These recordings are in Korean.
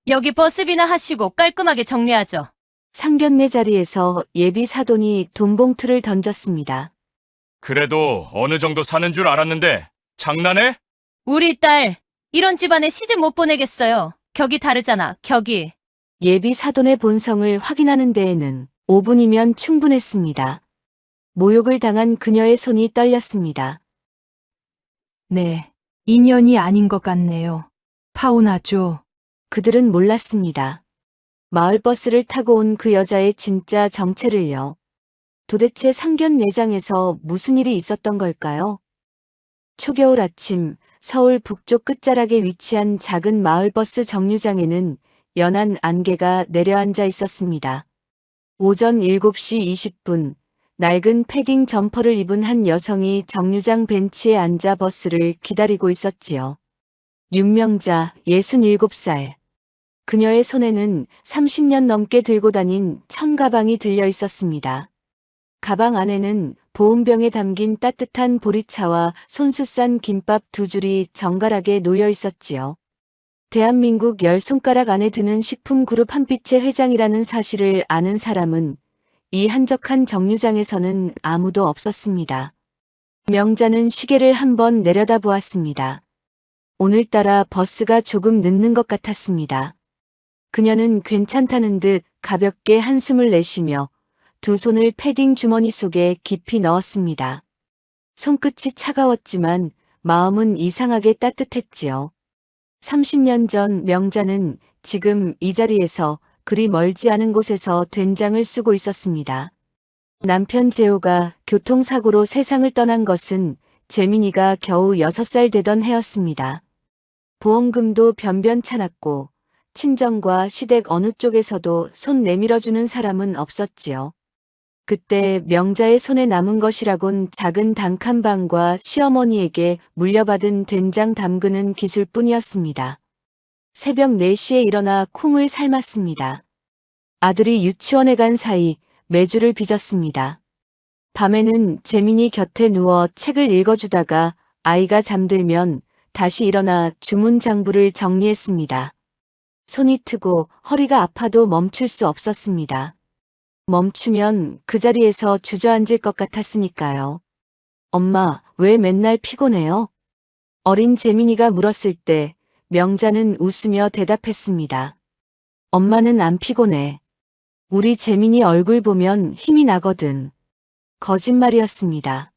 여기 버스비나 하시고 깔끔하게 정리하죠. 상견례 자리에서 예비 사돈이 돈봉투를 던졌습니다. 그래도 어느 정도 사는 줄 알았는데 장난해? 우리 딸, 이런 집안에 시집 못 보내겠어요. 격이 다르잖아, 격이. 예비 사돈의 본성을 확인하는 데에는 5분이면 충분했습니다. 모욕을 당한 그녀의 손이 떨렸습니다. 네, 인연이 아닌 것 같네요. 파혼하죠. 그들은 몰랐습니다. 마을버스를 타고 온 그 여자의 진짜 정체를요. 도대체 상견례장에서 무슨 일이 있었던 걸까요? 초겨울 아침 서울 북쪽 끝자락에 위치한 작은 마을버스 정류장에는 연한 안개가 내려앉아 있었습니다. 오전 7시 20분, 낡은 패딩 점퍼를 입은 한 여성이 정류장 벤치에 앉아 버스를 기다리고 있었지요. 윤명자, 67살. 그녀의 손에는 30년 넘게 들고 다닌 천가방이 들려 있었습니다. 가방 안에는 보온병에 담긴 따뜻한 보리차와 손수 싼 김밥 2줄이 정갈하게 놓여 있었지요. 대한민국 10손가락 안에 드는 식품그룹 한빛의 회장이라는 사실을 아는 사람은 이 한적한 정류장에서는 아무도 없었습니다. 명자는 시계를 한번 내려다보았습니다. 오늘따라 버스가 조금 늦는 것 같았습니다. 그녀는 괜찮다는 듯 가볍게 한숨을 내쉬며 두 손을 패딩 주머니 속에 깊이 넣었습니다. 손끝이 차가웠지만 마음은 이상하게 따뜻했지요. 30년 전 명자는 지금 이 자리에서 그리 멀지 않은 곳에서 된장을 쓰고 있었습니다. 남편 재호가 교통사고로 세상을 떠난 것은 재민이가 겨우 6살 되던 해였습니다. 보험금도 변변찮았고 친정과 시댁 어느 쪽에서도 손 내밀어주는 사람은 없었지요. 그때 명자의 손에 남은 것이라곤 작은 단칸방과 시어머니에게 물려받은 된장 담그는 기술뿐이었습니다. 새벽 4시에 일어나 콩을 삶았습니다. 아들이 유치원에 간 사이 메주를 빚었습니다. 밤에는 재민이 곁에 누워 책을 읽어주다가 아이가 잠들면 다시 일어나 주문장부를 정리했습니다. 손이 트고 허리가 아파도 멈출 수 없었습니다. 멈추면 그 자리에서 주저앉을 것 같았으니까요. 엄마, 왜 맨날 피곤해요? 어린 재민이가 물었을 때 명자는 웃으며 대답했습니다. 엄마는 안 피곤해. 우리 재민이 얼굴 보면 힘이 나거든. 거짓말이었습니다.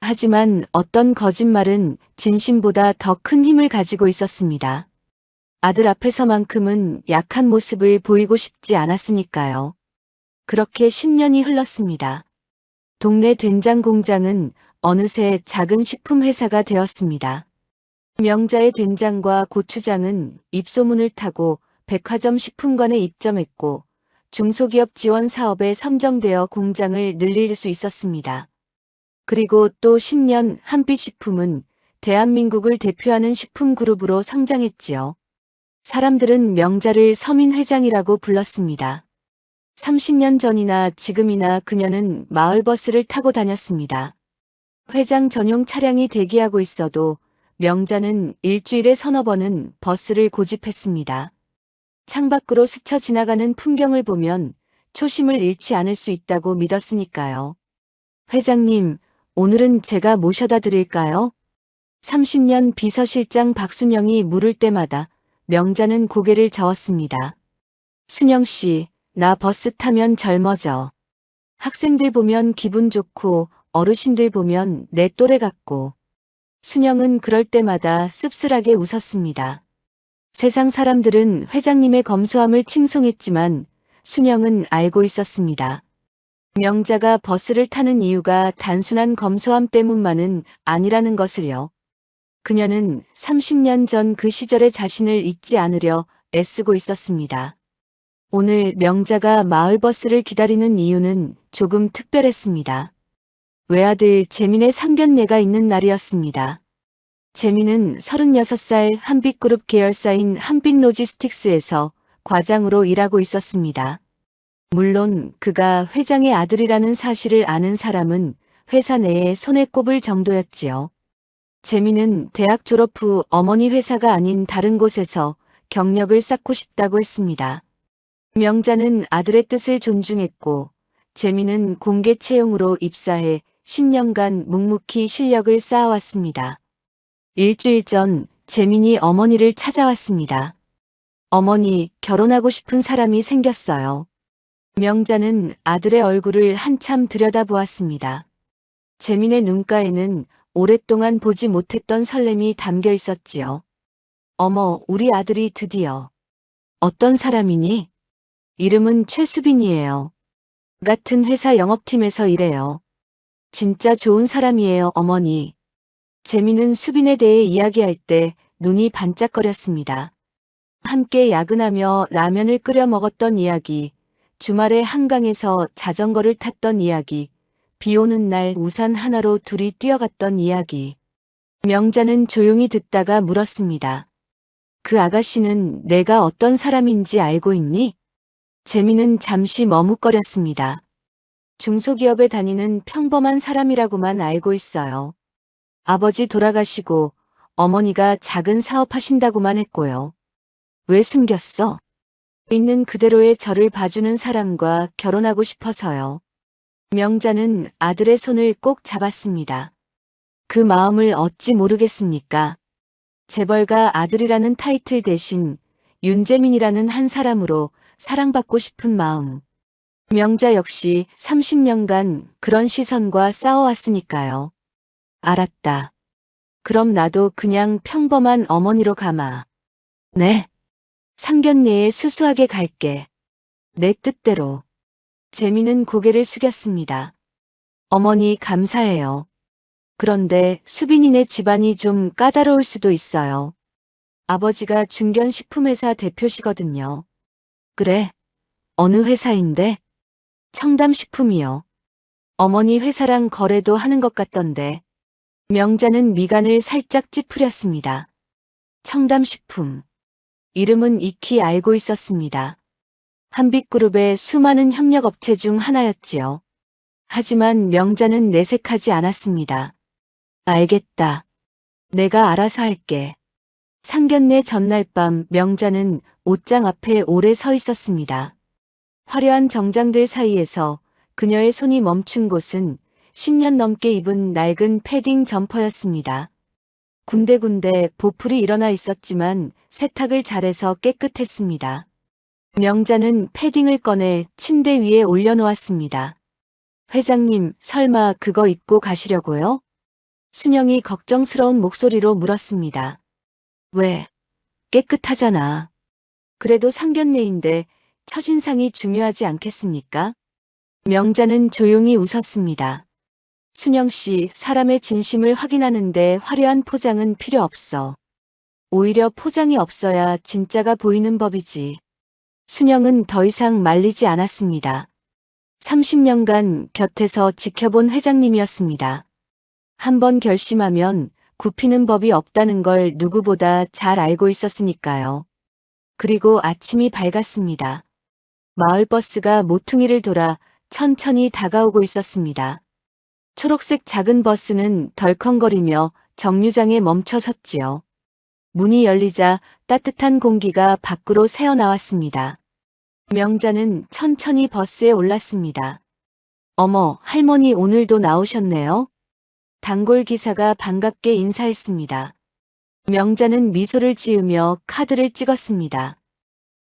하지만 어떤 거짓말은 진심보다 더 큰 힘을 가지고 있었습니다. 아들 앞에서만큼은 약한 모습을 보이고 싶지 않았으니까요. 그렇게 10년이 흘렀습니다. 동네 된장 공장은 어느새 작은 식품회사가 되었습니다. 명자의 된장과 고추장은 입소문을 타고 백화점 식품관에 입점했고 중소기업 지원 사업에 선정되어 공장을 늘릴 수 있었습니다. 그리고 또 10년 한빛식품은 대한민국을 대표하는 식품그룹으로 성장했지요. 사람들은 명자를 서민회장이라고 불렀습니다. 30년 전이나 지금이나 그녀는 마을버스를 타고 다녔습니다. 회장 전용 차량이 대기하고 있어도 명자는 일주일에 서너 번은 버스를 고집했습니다. 창밖으로 스쳐 지나가는 풍경을 보면 초심을 잃지 않을 수 있다고 믿었으니까요. 회장님, 오늘은 제가 모셔다 드릴까요? 30년 비서실장 박순영이 물을 때마다 명자는 고개를 저었습니다. 순영 씨, 나 버스 타면 젊어져. 학생들 보면 기분 좋고 어르신들 보면 내 또래 같고. 순영은 그럴 때마다 씁쓸하게 웃었습니다. 세상 사람들은 회장님의 검소함을 칭송했지만 순영은 알고 있었습니다. 명자가 버스를 타는 이유가 단순한 검소함 때문만은 아니라는 것을요. 그녀는 30년 전 그 시절의 자신을 잊지 않으려 애쓰고 있었습니다. 오늘 명자가 마을버스를 기다리는 이유는 조금 특별했습니다. 외아들 재민의 상견례가 있는 날이었습니다. 재민은 36살 한빛그룹 계열사인 한빛로지스틱스에서 과장으로 일하고 있었습니다. 물론 그가 회장의 아들이라는 사실을 아는 사람은 회사 내에 손에 꼽을 정도였지요. 재민은 대학 졸업 후 어머니 회사가 아닌 다른 곳에서 경력을 쌓고 싶다고 했습니다. 명자는 아들의 뜻을 존중했고 재민은 공개 채용으로 입사해 10년간 묵묵히 실력을 쌓아왔습니다. 일주일 전 재민이 어머니를 찾아왔습니다. 어머니, 결혼하고 싶은 사람이 생겼어요. 명자는 아들의 얼굴을 한참 들여다보았습니다. 재민의 눈가에는 오랫동안 보지 못했던 설렘이 담겨 있었지요. 어머, 우리 아들이 드디어. 어떤 사람이니? 이름은 최수빈이에요. 같은 회사 영업팀에서 일해요. 진짜 좋은 사람이에요, 어머니. 재민은 수빈에 대해 이야기할 때 눈이 반짝거렸습니다. 함께 야근하며 라면을 끓여 먹었던 이야기, 주말에 한강에서 자전거를 탔던 이야기, 비 오는 날 우산 하나로 둘이 뛰어갔던 이야기. 명자는 조용히 듣다가 물었습니다. 그 아가씨는 내가 어떤 사람인지 알고 있니? 재민은 잠시 머뭇거렸습니다. 중소기업에 다니는 평범한 사람이라고만 알고 있어요. 아버지 돌아가시고 어머니가 작은 사업하신다고만 했고요. 왜 숨겼어? 있는 그대로의 저를 봐주는 사람과 결혼하고 싶어서요. 명자는 아들의 손을 꼭 잡았습니다. 그 마음을 어찌 모르겠습니까? 재벌가 아들이라는 타이틀 대신 윤재민이라는 한 사람으로 사랑받고 싶은 마음. 명자 역시 30년간 그런 시선과 싸워왔으니까요. 알았다. 그럼 나도 그냥 평범한 어머니로 가마. 네. 상견례에 수수하게 갈게. 내 뜻대로. 재민은 고개를 숙였습니다. 어머니 감사해요. 그런데 수빈이네 집안이 좀 까다로울 수도 있어요. 아버지가 중견식품회사 대표시거든요. 그래. 어느 회사인데? 청담식품이요. 어머니 회사랑 거래도 하는 것 같던데. 명자는 미간을 살짝 찌푸렸습니다. 청담식품. 이름은 익히 알고 있었습니다. 한빛그룹의 수많은 협력업체 중 하나였지요. 하지만 명자는 내색하지 않았습니다. 알겠다. 내가 알아서 할게. 상견례 전날 밤 명자는 옷장 앞에 오래 서 있었습니다. 화려한 정장들 사이에서 그녀의 손이 멈춘 곳은 10년 넘게 입은 낡은 패딩 점퍼였습니다. 군데군데 보풀이 일어나 있었지만 세탁을 잘해서 깨끗했습니다. 명자는 패딩을 꺼내 침대 위에 올려놓았습니다. 회장님, 설마 그거 입고 가시려고요? 순영이 걱정스러운 목소리로 물었습니다. 왜? 깨끗하잖아. 그래도 상견례인데 첫인상이 중요하지 않겠습니까? 명자는 조용히 웃었습니다. 순영 씨, 사람의 진심을 확인하는데 화려한 포장은 필요 없어. 오히려 포장이 없어야 진짜가 보이는 법이지. 순영은 더 이상 말리지 않았습니다. 30년간 곁에서 지켜본 회장님이었습니다. 한번 결심하면 굽히는 법이 없다는 걸 누구보다 잘 알고 있었으니까요. 그리고 아침이 밝았습니다. 마을버스가 모퉁이를 돌아 천천히 다가오고 있었습니다. 초록색 작은 버스는 덜컹거리며 정류장에 멈춰 섰지요. 문이 열리자 따뜻한 공기가 밖으로 새어나왔습니다. 명자는 천천히 버스에 올랐습니다. 어머, 할머니 오늘도 나오셨네요. 단골 기사가 반갑게 인사했습니다. 명자는 미소를 지으며 카드를 찍었습니다.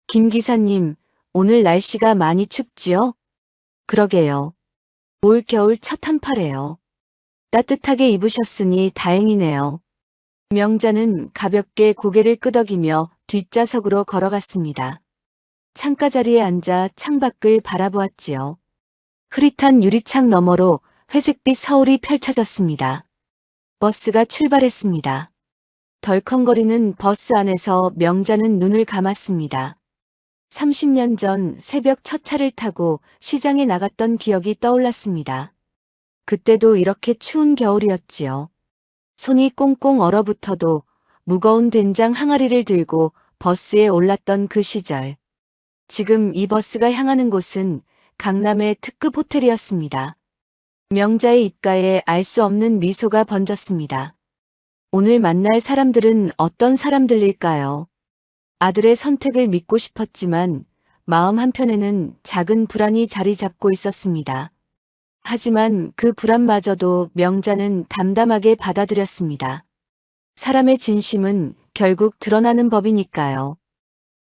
김 기사님, 오늘 날씨가 많이 춥지요? 그러게요. 올 겨울 첫 한파래요. 따뜻하게 입으셨으니 다행이네요. 명자는 가볍게 고개를 끄덕이며 뒷좌석으로 걸어갔습니다. 창가 자리에 앉아 창밖을 바라보았지요. 흐릿한 유리창 너머로 회색빛 서울이 펼쳐졌습니다. 버스가 출발했습니다. 덜컹거리는 버스 안에서 명자는 눈을 감았습니다. 30년 전 새벽 첫 차를 타고 시장에 나갔던 기억이 떠올랐습니다. 그때도 이렇게 추운 겨울이었지요. 손이 꽁꽁 얼어붙어도 무거운 된장 항아리를 들고 버스에 올랐던 그 시절. 지금 이 버스가 향하는 곳은 강남의 특급 호텔이었습니다. 명자의 입가에 알 수 없는 미소가 번졌습니다. 오늘 만날 사람들은 어떤 사람들일까요? 아들의 선택을 믿고 싶었지만 마음 한편에는 작은 불안이 자리 잡고 있었습니다. 하지만 그 불안마저도 명자는 담담하게 받아들였습니다. 사람의 진심은 결국 드러나는 법이니까요.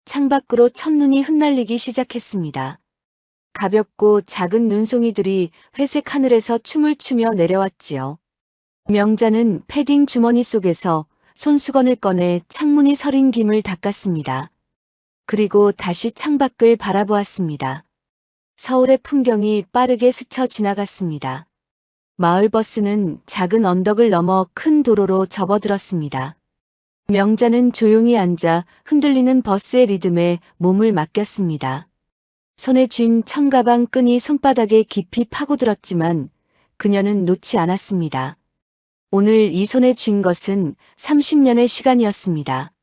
창밖으로 첫눈이 흩날리기 시작했습니다. 가볍고 작은 눈송이들이 회색 하늘에서 춤을 추며 내려왔지요. 명자는 패딩 주머니 속에서 손수건을 꺼내 창문이 서린 김을 닦았습니다. 그리고 다시 창밖을 바라보았습니다. 서울의 풍경이 빠르게 스쳐 지나갔습니다. 마을버스는 작은 언덕을 넘어 큰 도로로 접어들었습니다. 명자는 조용히 앉아 흔들리는 버스의 리듬에 몸을 맡겼습니다. 손에 쥔 청가방 끈이 손바닥에 깊이 파고들었지만 그녀는 놓지 않았습니다. 오늘 이 손에 쥔 것은 30년의 시간이었습니다.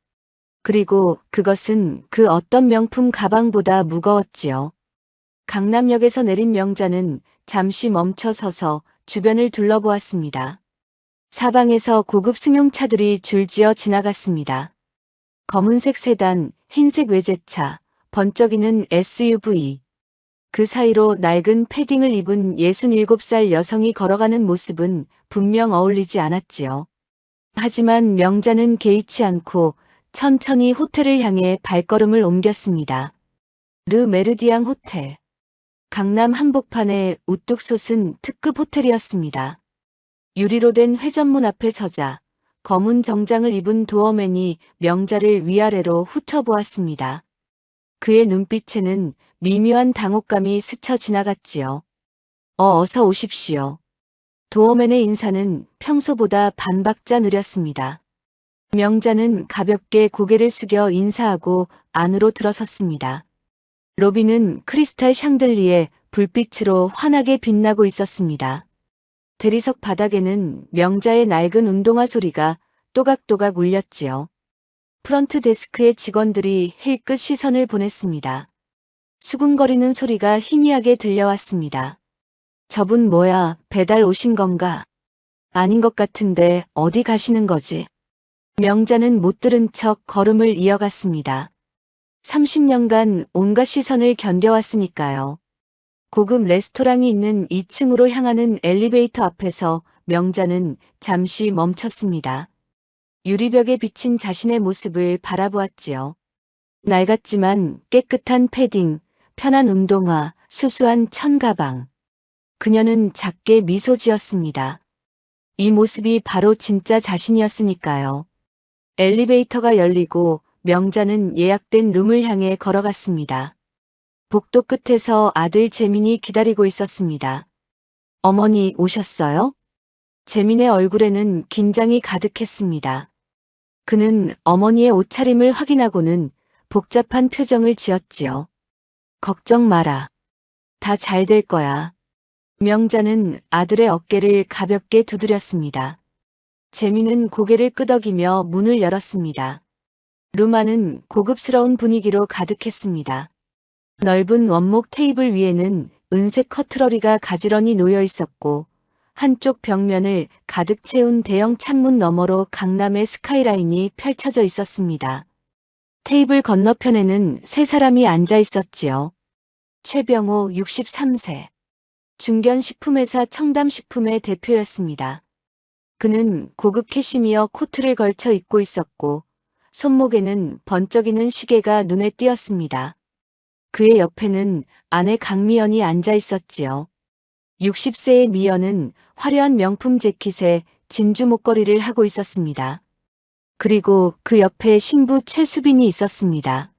그리고 그것은 그 어떤 명품 가방보다 무거웠지요. 강남역에서 내린 명자는 잠시 멈춰 서서 주변을 둘러보았습니다. 사방에서 고급 승용차들이 줄지어 지나갔습니다. 검은색 세단, 흰색 외제차, 번쩍이는 SUV. 그 사이로 낡은 패딩을 입은 67살 여성이 걸어가는 모습은 분명 어울리지 않았지요. 하지만 명자는 개의치 않고 천천히 호텔을 향해 발걸음을 옮겼습니다. 르 메르디앙 호텔. 강남 한복판에 우뚝 솟은 특급 호텔이었습니다. 유리로 된 회전문 앞에 서자 검은 정장을 입은 도어맨이 명자를 위아래로 훑어보았습니다. 그의 눈빛에는 미묘한 당혹감이 스쳐 지나갔지요. 어서 오십시오. 도어맨의 인사는 평소보다 반박자 느렸습니다. 명자는 가볍게 고개를 숙여 인사하고 안으로 들어섰습니다. 로비는 크리스탈 샹들리에 불빛으로 환하게 빛나고 있었습니다. 대리석 바닥에는 명자의 낡은 운동화 소리가 또각또각 울렸지요. 프런트 데스크의 직원들이 힐끗 시선을 보냈습니다. 수군거리는 소리가 희미하게 들려왔습니다. 저분 뭐야, 배달 오신 건가? 아닌 것 같은데 어디 가시는 거지? 명자는 못 들은 척 걸음을 이어갔습니다. 30년간 온갖 시선을 견뎌왔으니까요. 고급 레스토랑이 있는 2층으로 향하는 엘리베이터 앞에서 명자는 잠시 멈췄습니다. 유리벽에 비친 자신의 모습을 바라보았지요. 낡았지만 깨끗한 패딩, 편한 운동화, 수수한 천가방. 그녀는 작게 미소 지었습니다. 이 모습이 바로 진짜 자신이었으니까요. 엘리베이터가 열리고 명자는 예약된 룸을 향해 걸어갔습니다. 복도 끝에서 아들 재민이 기다리고 있었습니다. 어머니 오셨어요? 재민의 얼굴에는 긴장이 가득했습니다. 그는 어머니의 옷차림을 확인하고는 복잡한 표정을 지었지요. 걱정 마라. 다 잘 될 거야. 명자는 아들의 어깨를 가볍게 두드렸습니다. 재민은 고개를 끄덕이며 문을 열었습니다. 룸 안은 고급스러운 분위기로 가득했습니다. 넓은 원목 테이블 위에는 은색 커트러리가 가지런히 놓여 있었고 한쪽 벽면을 가득 채운 대형 창문 너머로 강남의 스카이라인이 펼쳐져 있었습니다. 테이블 건너편에는 세 사람이 앉아 있었지요. 최병호 63세. 중견식품회사 청담식품의 대표였습니다. 그는 고급 캐시미어 코트를 걸쳐 입고 있었고 손목에는 번쩍이는 시계가 눈에 띄었습니다. 그의 옆에는 아내 강미연이 앉아 있었지요. 60세의 미연은 화려한 명품 재킷에 진주 목걸이를 하고 있었습니다. 그리고 그 옆에 신부 최수빈이 있었습니다.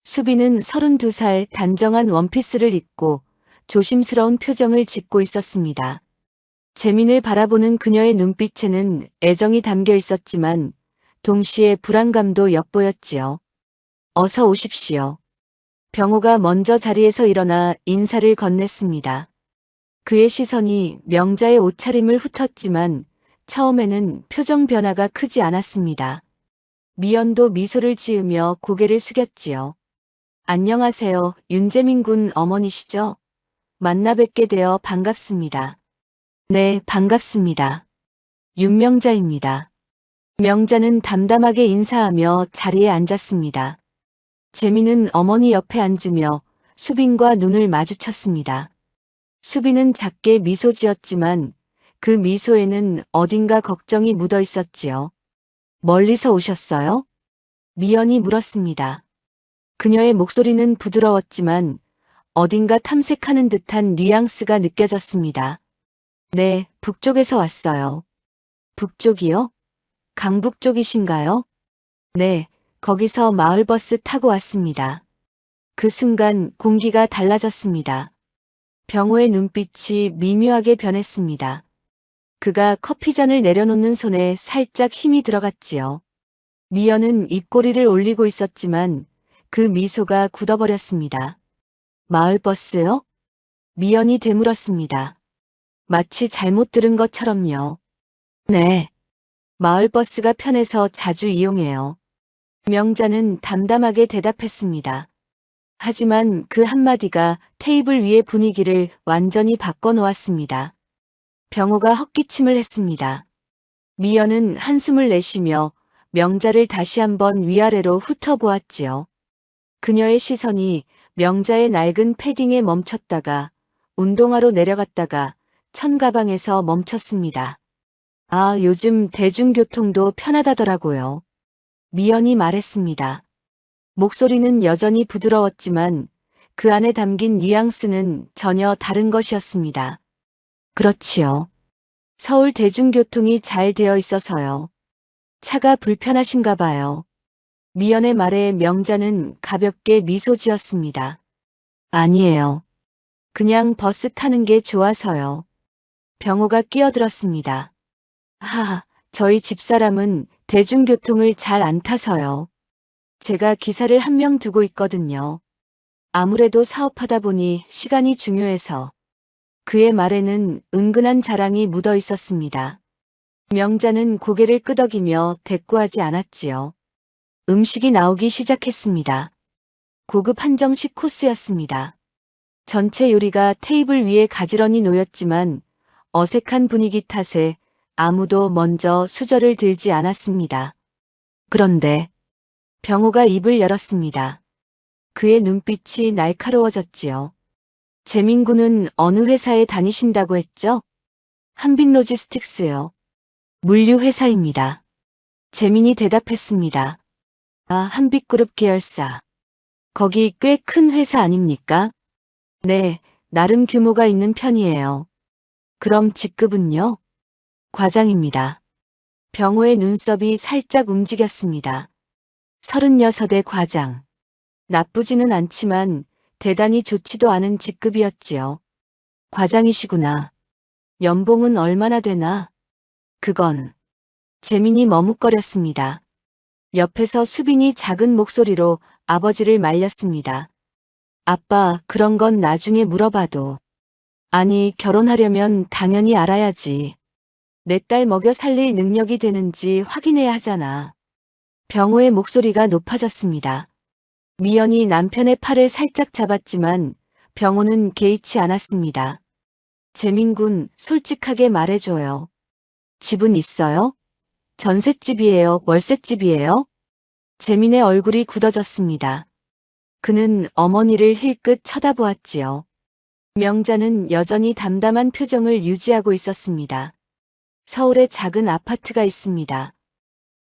수빈은 32살 단정한 원피스를 입고 조심스러운 표정을 짓고 있었습니다. 재민을 바라보는 그녀의 눈빛에는 애정이 담겨 있었지만 동시에 불안감도 엿보였지요. 어서 오십시오. 병호가 먼저 자리에서 일어나 인사를 건넸습니다. 그의 시선이 명자의 옷차림을 훑었지만 처음에는 표정 변화가 크지 않았습니다. 미연도 미소를 지으며 고개를 숙였지요. 안녕하세요. 윤재민 군 어머니시죠? 만나 뵙게 되어 반갑습니다. 네, 반갑습니다. 윤명자입니다. 명자는 담담하게 인사하며 자리에 앉았습니다. 재민은 어머니 옆에 앉으며 수빈과 눈을 마주쳤습니다. 수빈은 작게 미소 지었지만 그 미소에는 어딘가 걱정이 묻어 있었지요. 멀리서 오셨어요? 미연이 물었습니다. 그녀의 목소리는 부드러웠지만 어딘가 탐색하는 듯한 뉘앙스가 느껴졌습니다. 네, 북쪽에서 왔어요. 북쪽이요? 강북 쪽이신가요? 네, 거기서 마을버스 타고 왔습니다. 그 순간 공기가 달라졌습니다. 병호의 눈빛이 미묘하게 변했습니다. 그가 커피잔을 내려놓는 손에 살짝 힘이 들어갔지요. 미연은 입꼬리를 올리고 있었지만 그 미소가 굳어버렸습니다. 마을버스요? 미연이 되물었습니다. 마치 잘못 들은 것처럼요. 네. 마을버스가 편해서 자주 이용해요. 명자는 담담하게 대답했습니다. 하지만 그 한마디가 테이블 위의 분위기를 완전히 바꿔놓았습니다. 병호가 헛기침을 했습니다. 미연은 한숨을 내쉬며 명자를 다시 한번 위아래로 훑어보았지요. 그녀의 시선이 명자의 낡은 패딩에 멈췄다가 운동화로 내려갔다가 천가방에서 멈췄습니다. 아, 요즘 대중교통도 편하다더라고요. 미연이 말했습니다. 목소리는 여전히 부드러웠지만 그 안에 담긴 뉘앙스는 전혀 다른 것이었습니다. 그렇지요. 서울 대중교통이 잘 되어 있어서요. 차가 불편하신가 봐요. 미연의 말에 명자는 가볍게 미소 지었습니다. 아니에요. 그냥 버스 타는 게 좋아서요. 병호가 끼어들었습니다. 하하, 저희 집사람은 대중교통을 잘 안 타서요. 제가 기사를 한 명 두고 있거든요. 아무래도 사업하다 보니 시간이 중요해서. 그의 말에는 은근한 자랑이 묻어 있었습니다. 명자는 고개를 끄덕이며 대꾸하지 않았지요. 음식이 나오기 시작했습니다. 고급 한정식 코스였습니다. 전체 요리가 테이블 위에 가지런히 놓였지만 어색한 분위기 탓에 아무도 먼저 수저를 들지 않았습니다. 그런데 병호가 입을 열었습니다. 그의 눈빛이 날카로워졌지요. 재민군은 어느 회사에 다니신다고 했죠? 한빛로지스틱스요. 물류회사입니다. 재민이 대답했습니다. 아, 한빛그룹 계열사. 거기 꽤 큰 회사 아닙니까? 네, 나름 규모가 있는 편이에요. 그럼 직급은요? 과장입니다. 병호의 눈썹이 살짝 움직였습니다. 36의 과장. 나쁘지는 않지만 대단히 좋지도 않은 직급이었지요. 과장이시구나. 연봉은 얼마나 되나? 그건. 재민이 머뭇거렸습니다. 옆에서 수빈이 작은 목소리로 아버지를 말렸습니다. 아빠, 그런 건 나중에 물어봐도. 아니, 결혼하려면 당연히 알아야지. 내 딸 먹여 살릴 능력이 되는지 확인해야 하잖아. 병호의 목소리가 높아졌습니다. 미연이 남편의 팔을 살짝 잡았지만 병호는 개의치 않았습니다. 재민군, 솔직하게 말해줘요. 집은 있어요? 전셋집이에요? 월세집이에요? 재민의 얼굴이 굳어졌습니다. 그는 어머니를 힐끗 쳐다보았지요. 명자는 여전히 담담한 표정을 유지하고 있었습니다. 서울에 작은 아파트가 있습니다.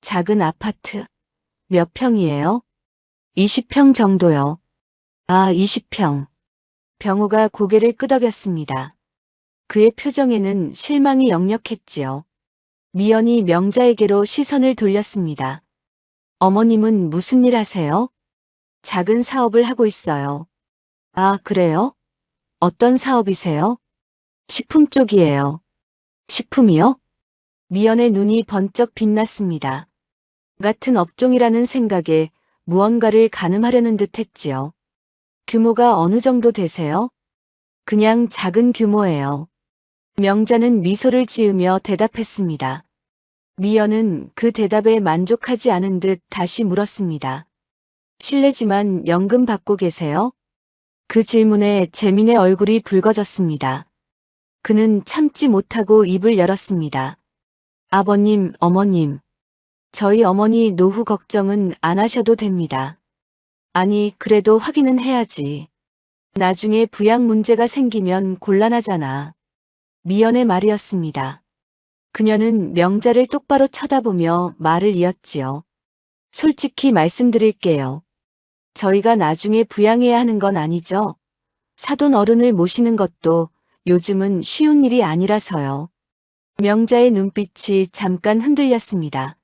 작은 아파트. 몇 평이에요? 20평 정도요. 아, 20평. 병호가 고개를 끄덕였습니다. 그의 표정에는 실망이 역력했지요. 미연이 명자에게로 시선을 돌렸습니다. 어머님은 무슨 일 하세요? 작은 사업을 하고 있어요. 아, 그래요? 어떤 사업이세요? 식품 쪽이에요. 식품이요? 미연의 눈이 번쩍 빛났습니다. 같은 업종이라는 생각에 무언가를 가늠하려는 듯 했지요. 규모가 어느 정도 되세요? 그냥 작은 규모예요. 명자는 미소를 지으며 대답했습니다. 미연은 그 대답에 만족하지 않은 듯 다시 물었습니다. 실례지만 연금 받고 계세요? 그 질문에 재민의 얼굴이 붉어졌습니다. 그는 참지 못하고 입을 열었습니다. 아버님, 어머님. 저희 어머니 노후 걱정은 안 하셔도 됩니다. 아니, 그래도 확인은 해야지. 나중에 부양 문제가 생기면 곤란하잖아. 미연의 말이었습니다. 그녀는 명자를 똑바로 쳐다보며 말을 이었지요. 솔직히 말씀드릴게요. 저희가 나중에 부양해야 하는 건 아니죠. 사돈 어른을 모시는 것도 요즘은 쉬운 일이 아니라서요. 명자의 눈빛이 잠깐 흔들렸습니다.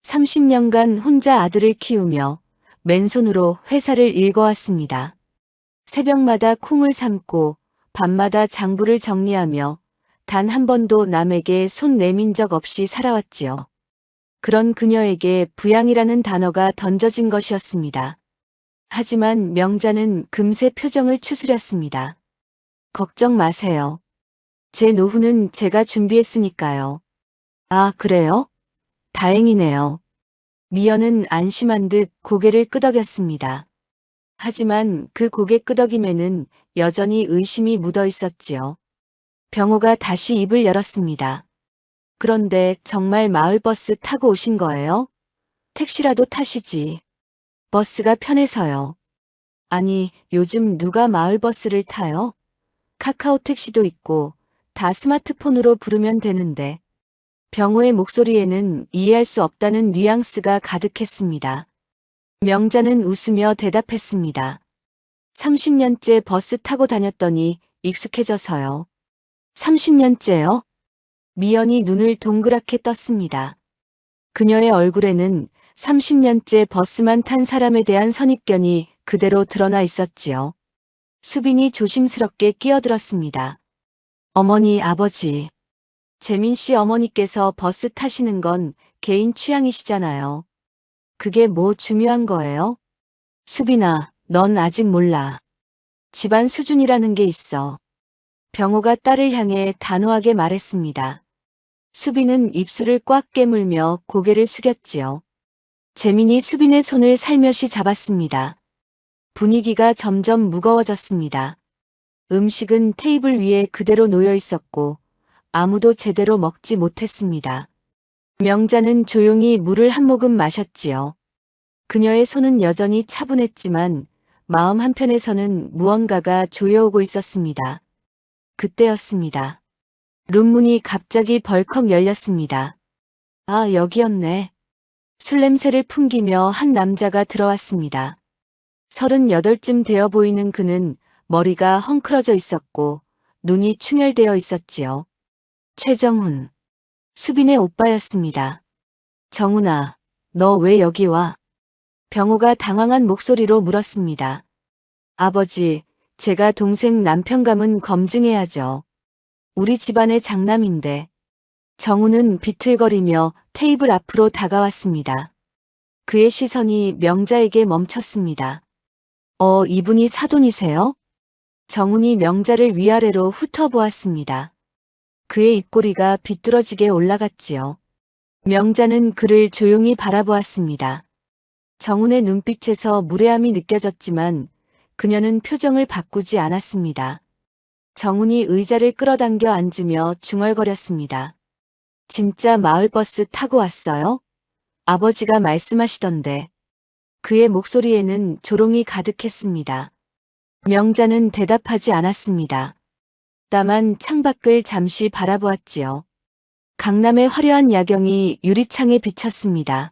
30년간 혼자 아들을 키우며 맨손으로 회사를 일궈왔습니다. 새벽마다 콩을 삶고 밤마다 장부를 정리하며 단 한 번도 남에게 손 내민 적 없이 살아왔지요. 그런 그녀에게 부양이라는 단어가 던져진 것이었습니다. 하지만 명자는 금세 표정을 추스렸습니다. 걱정 마세요. 제 노후는 제가 준비했으니까요. 아, 그래요? 다행이네요. 미연은 안심한 듯 고개를 끄덕였습니다. 하지만 그 고개 끄덕임에는 여전히 의심이 묻어 있었지요. 병호가 다시 입을 열었습니다. 그런데 정말 마을버스 타고 오신 거예요? 택시라도 타시지. 버스가 편해서요. 아니, 요즘 누가 마을버스를 타요? 카카오 택시도 있고 다 스마트폰으로 부르면 되는데. 병호의 목소리에는 이해할 수 없다는 뉘앙스가 가득했습니다. 명자는 웃으며 대답했습니다. 30년째 버스 타고 다녔더니 익숙해져서요. 30년째요? 미연이 눈을 동그랗게 떴습니다. 그녀의 얼굴에는 30년째 버스만 탄 사람에 대한 선입견이 그대로 드러나 있었지요. 수빈이 조심스럽게 끼어들었습니다. 어머니, 아버지. 재민 씨 어머니께서 버스 타시는 건 개인 취향이시잖아요. 그게 뭐 중요한 거예요? 수빈아, 넌 아직 몰라. 집안 수준이라는 게 있어. 병호가 딸을 향해 단호하게 말했습니다. 수빈은 입술을 꽉 깨물며 고개를 숙였지요. 재민이 수빈의 손을 살며시 잡았습니다. 분위기가 점점 무거워졌습니다. 음식은 테이블 위에 그대로 놓여 있었고 아무도 제대로 먹지 못했습니다. 명자는 조용히 물을 한 모금 마셨지요. 그녀의 손은 여전히 차분했지만 마음 한편에서는 무언가가 조여오고 있었습니다. 그때였습니다. 룸문이 갑자기 벌컥 열렸습니다. 아, 여기였네. 술 냄새를 풍기며 한 남자가 들어왔습니다. 38쯤 되어 보이는 그는 머리가 헝클어져 있었고 눈이 충혈되어 있었지요. 최정훈. 수빈의 오빠였습니다. 정훈아, 너 왜 여기 와? 병호가 당황한 목소리로 물었습니다. 아버지, 제가 동생 남편감은 검증해야죠. 우리 집안의 장남인데. 정훈은 비틀거리며 테이블 앞으로 다가왔습니다. 그의 시선이 명자에게 멈췄습니다. 이분이 사돈이세요? 정훈이 명자를 위아래로 훑어보았습니다. 그의 입꼬리가 비뚤어지게 올라갔지요. 명자는 그를 조용히 바라보았습니다. 정훈의 눈빛에서 무례함이 느껴졌지만 그녀는 표정을 바꾸지 않았습니다. 정훈이 의자를 끌어당겨 앉으며 중얼거렸습니다. 진짜 마을버스 타고 왔어요? 아버지가 말씀하시던데. 그의 목소리에는 조롱이 가득했습니다. 명자는 대답하지 않았습니다. 다만 창밖을 잠시 바라보았지요. 강남의 화려한 야경이 유리창에 비쳤습니다.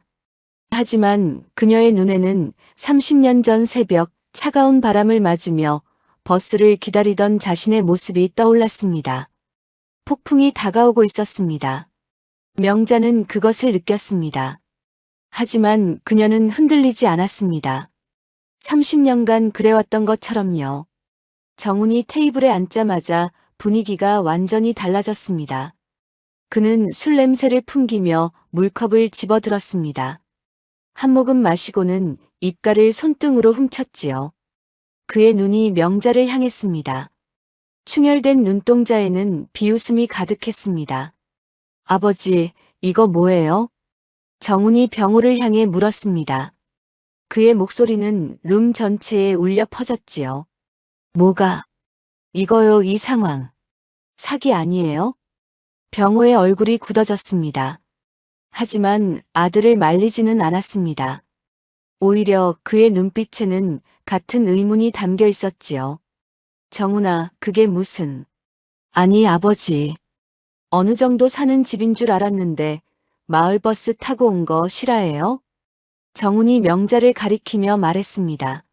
하지만 그녀의 눈에는 30년 전 새벽 차가운 바람을 맞으며 버스를 기다리던 자신의 모습이 떠올랐습니다. 폭풍이 다가오고 있었습니다. 명자는 그것을 느꼈습니다. 하지만 그녀는 흔들리지 않았습니다. 30년간 그래왔던 것처럼요. 정훈이 테이블에 앉자마자 분위기가 완전히 달라졌습니다. 그는 술 냄새를 풍기며 물컵을 집어들었습니다. 한 모금 마시고는 입가를 손등으로 훔쳤지요. 그의 눈이 명자를 향했습니다. 충혈된 눈동자에는 비웃음이 가득했습니다. 아버지, 이거 뭐예요? 정훈이 병호를 향해 물었습니다. 그의 목소리는 룸 전체에 울려 퍼졌지요. 뭐가? 이거요, 이 상황. 사기 아니에요? 병호의 얼굴이 굳어졌습니다. 하지만 아들을 말리지는 않았습니다. 오히려 그의 눈빛에는 같은 의문이 담겨 있었지요. 정훈아, 그게 무슨... 아니, 아버지. 어느 정도 사는 집인 줄 알았는데 마을버스 타고 온 거 실화예요? 정훈이 명자를 가리키며 말했습니다.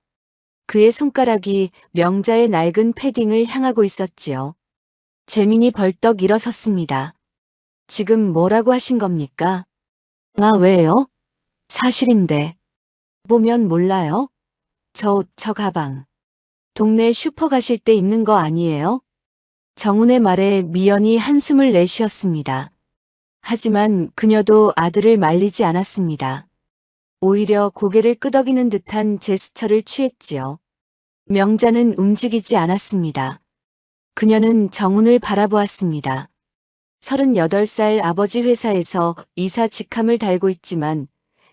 그의 손가락이 명자의 낡은 패딩을 향하고 있었지요. 재민이 벌떡 일어섰습니다. 지금 뭐라고 하신 겁니까? 아, 왜요? 사실인데. 보면 몰라요? 저 가방. 동네 슈퍼 가실 때 입는 거 아니에요? 정훈의 말에 미연이 한숨을 내쉬었습니다. 하지만 그녀도 아들을 말리지 않았습니다. 오히려 고개를 끄덕이는 듯한 제스처를 취했지요. 명자는 움직이지 않았습니다. 그녀는 정훈을 바라보았습니다. 38살 아버지 회사에서 이사 직함을 달고 있지만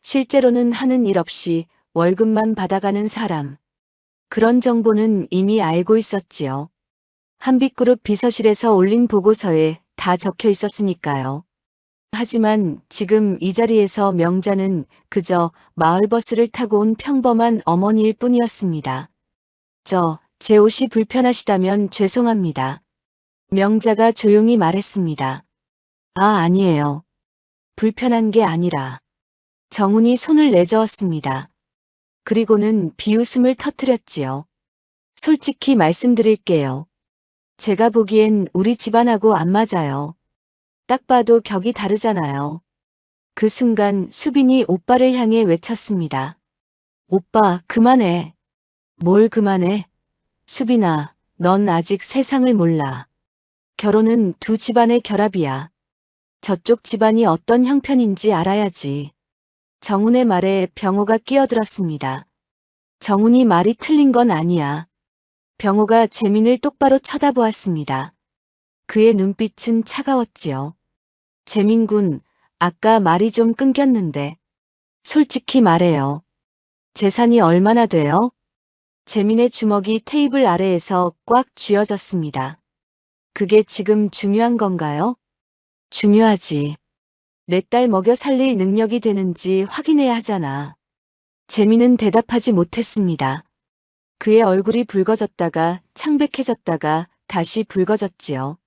실제로는 하는 일 없이 월급만 받아가는 사람. 그런 정보는 이미 알고 있었지요. 한빛그룹 비서실에서 올린 보고서에 다 적혀 있었으니까요. 하지만 지금 이 자리에서 명자는 그저 마을버스를 타고 온 평범한 어머니일 뿐이었습니다. 제 옷이 불편하시다면 죄송합니다. 명자가 조용히 말했습니다. 아, 아니에요. 불편한 게 아니라. 정훈이 손을 내저었습니다. 그리고는 비웃음을 터뜨렸지요. 솔직히 말씀드릴게요. 제가 보기엔 우리 집안하고 안 맞아요. 딱 봐도 격이 다르잖아요. 그 순간 수빈이 오빠를 향해 외쳤습니다. 오빠, 그만해. 뭘 그만해? 수빈아, 넌 아직 세상을 몰라. 결혼은 두 집안의 결합이야. 저쪽 집안이 어떤 형편인지 알아야지. 정훈의 말에 병호가 끼어들었습니다. 정훈이 말이 틀린 건 아니야. 병호가 재민을 똑바로 쳐다보았습니다. 그의 눈빛은 차가웠지요. 재민군, 아까 말이 좀 끊겼는데. 솔직히 말해요. 재산이 얼마나 돼요? 재민의 주먹이 테이블 아래에서 꽉 쥐어졌습니다. 그게 지금 중요한 건가요? 중요하지. 내 딸 먹여 살릴 능력이 되는지 확인해야 하잖아. 재민은 대답하지 못했습니다. 그의 얼굴이 붉어졌다가 창백해졌다가 다시 붉어졌지요.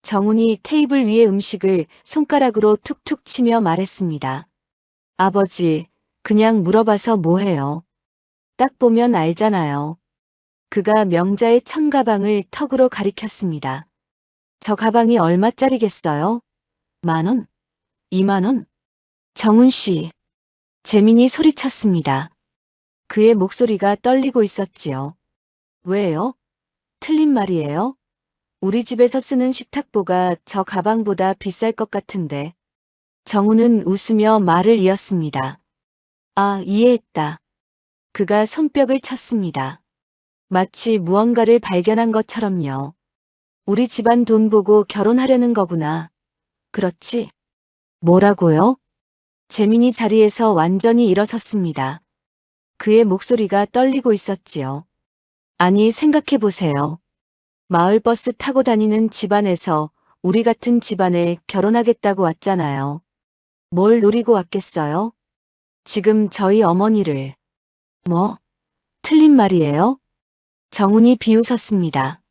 정훈이 테이블 위의 음식을 손가락으로 툭툭 치며 말했습니다. 아버지, 그냥 물어봐서 뭐해요? 딱 보면 알잖아요. 그가 명자의 청가방을 턱으로 가리켰습니다. 저 가방이 얼마짜리겠어요? 10,000원? 20,000원? 정훈 씨. 재민이 소리쳤습니다. 그의 목소리가 떨리고 있었지요. 왜요? 틀린 말이에요? 우리 집에서 쓰는 식탁보가 저 가방보다 비쌀 것 같은데. 정훈은 웃으며 말을 이었습니다. 아, 이해했다. 그가 손뼉을 쳤습니다. 마치 무언가를 발견한 것처럼요. 우리 집안 돈 보고 결혼하려는 거구나. 그렇지? 뭐라고요? 재민이 자리에서 완전히 일어섰습니다. 그의 목소리가 떨리고 있었지요. 아니, 생각해보세요. 마을버스 타고 다니는 집안에서 우리 같은 집안에 결혼하겠다고 왔잖아요. 뭘 노리고 왔겠어요? 지금 저희 어머니를. 뭐? 틀린 말이에요? 정훈이 비웃었습니다.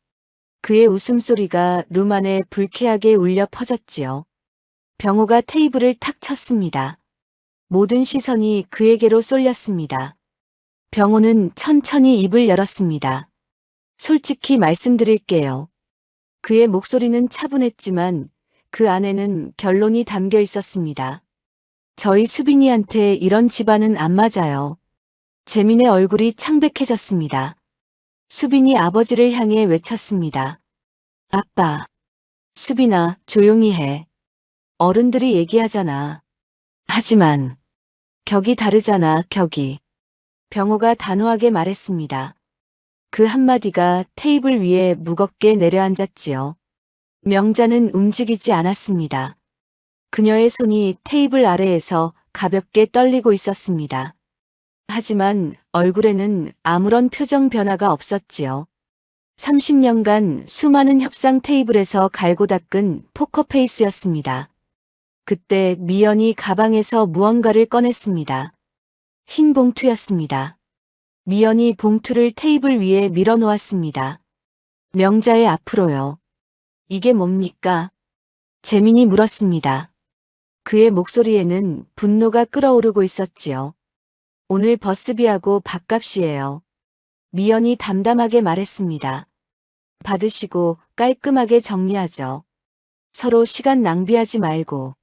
그의 웃음소리가 룸 안에 불쾌하게 울려 퍼졌지요. 병호가 테이블을 탁 쳤습니다. 모든 시선이 그에게로 쏠렸습니다. 병호는 천천히 입을 열었습니다. 솔직히 말씀드릴게요. 그의 목소리는 차분했지만 그 안에는 결론이 담겨 있었습니다. 저희 수빈이한테 이런 집안은 안 맞아요. 재민의 얼굴이 창백해졌습니다. 수빈이 아버지를 향해 외쳤습니다. 아빠. 수빈아, 조용히 해. 어른들이 얘기하잖아. 하지만 격이 다르잖아, 격이. 병호가 단호하게 말했습니다. 그 한마디가 테이블 위에 무겁게 내려앉았지요. 명자는 움직이지 않았습니다. 그녀의 손이 테이블 아래에서 가볍게 떨리고 있었습니다. 하지만 얼굴에는 아무런 표정 변화가 없었지요. 30년간 수많은 협상 테이블에서 갈고 닦은 포커페이스였습니다. 그때 미연이 가방에서 무언가를 꺼냈습니다. 흰 봉투였습니다. 미연이 봉투를 테이블 위에 밀어놓았습니다. 명자의 앞으로요. 이게 뭡니까? 재민이 물었습니다. 그의 목소리에는 분노가 끓어오르고 있었지요. 오늘 버스비하고 밥값이에요. 미연이 담담하게 말했습니다. 받으시고 깔끔하게 정리하죠. 서로 시간 낭비하지 말고.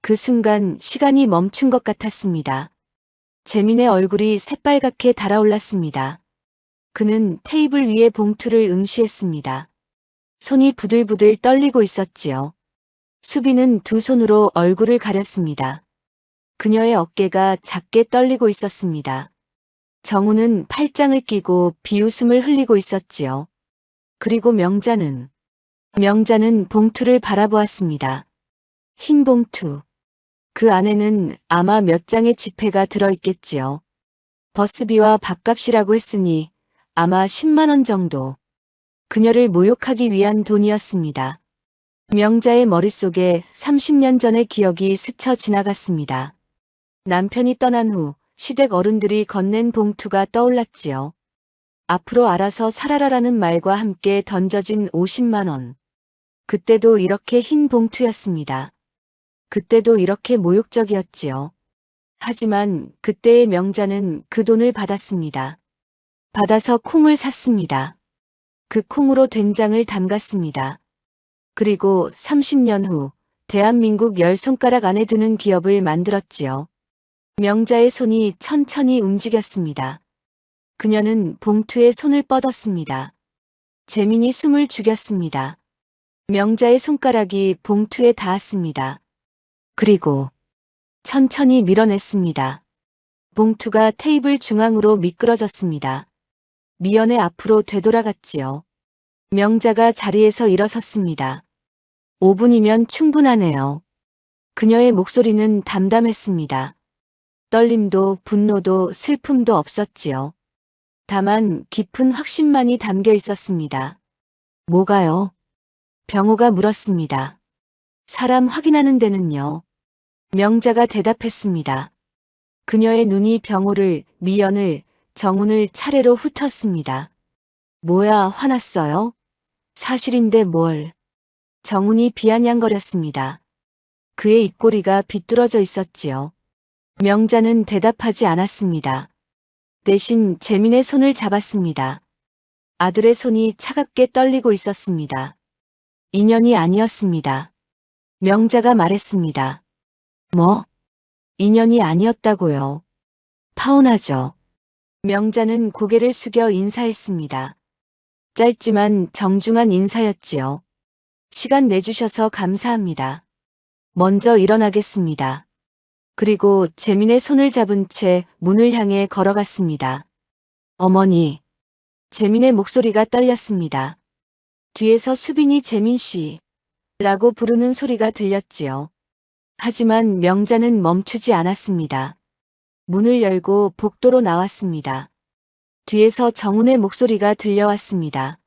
그 순간 시간이 멈춘 것 같았습니다. 재민의 얼굴이 새빨갛게 달아올랐습니다. 그는 테이블 위에 봉투를 응시했습니다. 손이 부들부들 떨리고 있었지요. 수비는 두 손으로 얼굴을 가렸습니다. 그녀의 어깨가 작게 떨리고 있었습니다. 정우는 팔짱을 끼고 비웃음을 흘리고 있었지요. 그리고 명자는 봉투를 바라보았습니다. 흰 봉투. 그 안에는 아마 몇 장의 지폐가 들어있겠지요. 버스비와 밥값이라고 했으니 아마 10만 원 정도. 그녀를 모욕하기 위한 돈이었습니다. 명자의 머릿속에 30년 전의 기억이 스쳐 지나갔습니다. 남편이 떠난 후 시댁 어른들이 건넨 봉투가 떠올랐지요. 앞으로 알아서 살아라라는 말과 함께 던져진 50만 원. 그때도 이렇게 흰 봉투였습니다. 그때도 이렇게 모욕적이었지요. 하지만 그때의 명자는 그 돈을 받았습니다. 받아서 콩을 샀습니다. 그 콩으로 된장을 담갔습니다. 그리고 30년 후 대한민국 10손가락 안에 드는 기업을 만들었지요. 명자의 손이 천천히 움직였습니다. 그녀는 봉투에 손을 뻗었습니다. 재민이 숨을 죽였습니다. 명자의 손가락이 봉투에 닿았습니다. 그리고 천천히 밀어냈습니다. 봉투가 테이블 중앙으로 미끄러졌습니다. 미연의 앞으로 되돌아갔지요. 명자가 자리에서 일어섰습니다. 5분이면 충분하네요. 그녀의 목소리는 담담했습니다. 떨림도 분노도 슬픔도 없었지요. 다만 깊은 확신만이 담겨 있었습니다. 뭐가요? 병호가 물었습니다. 사람 확인하는 데는요. 명자가 대답했습니다. 그녀의 눈이 병호를, 미연을, 정훈을 차례로 훑었습니다. 뭐야, 화났어요? 사실인데 뭘. 정훈이 비아냥거렸습니다. 그의 입꼬리가 비뚤어져 있었지요. 명자는 대답하지 않았습니다. 대신 재민의 손을 잡았습니다. 아들의 손이 차갑게 떨리고 있었습니다. 인연이 아니었습니다. 명자가 말했습니다. 뭐? 인연이 아니었다고요. 파혼하죠. 명자는 고개를 숙여 인사했습니다. 짧지만 정중한 인사였지요. 시간 내주셔서 감사합니다. 먼저 일어나겠습니다. 그리고 재민의 손을 잡은 채 문을 향해 걸어갔습니다. 어머니. 재민의 목소리가 떨렸습니다. 뒤에서 수빈이 재민 씨 라고 부르는 소리가 들렸지요. 하지만 명자는 멈추지 않았습니다. 문을 열고 복도로 나왔습니다. 뒤에서 정훈의 목소리가 들려왔습니다.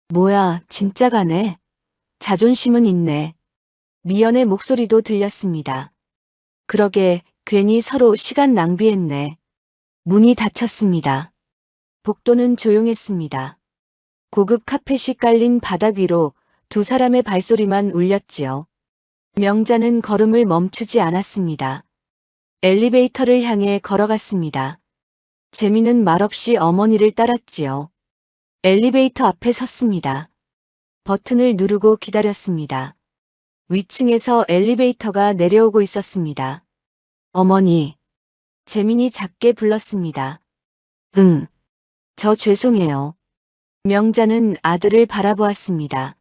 뭐야, 진짜 가네. 자존심은 있네. 미연의 목소리도 들렸습니다. 그러게 괜히 서로 시간 낭비했네. 문이 닫혔습니다. 복도는 조용했습니다. 고급 카펫이 깔린 바닥 위로 두 사람의 발소리만 울렸지요. 명자는 걸음을 멈추지 않았습니다. 엘리베이터를 향해 걸어갔습니다. 재민은 말없이 어머니를 따랐지요. 엘리베이터 앞에 섰습니다. 버튼을 누르고 기다렸습니다. 위층에서 엘리베이터가 내려오고 있었습니다. 어머니. 재민이 작게 불렀습니다. 응. 저 죄송해요. 명자는 아들을 바라보았습니다.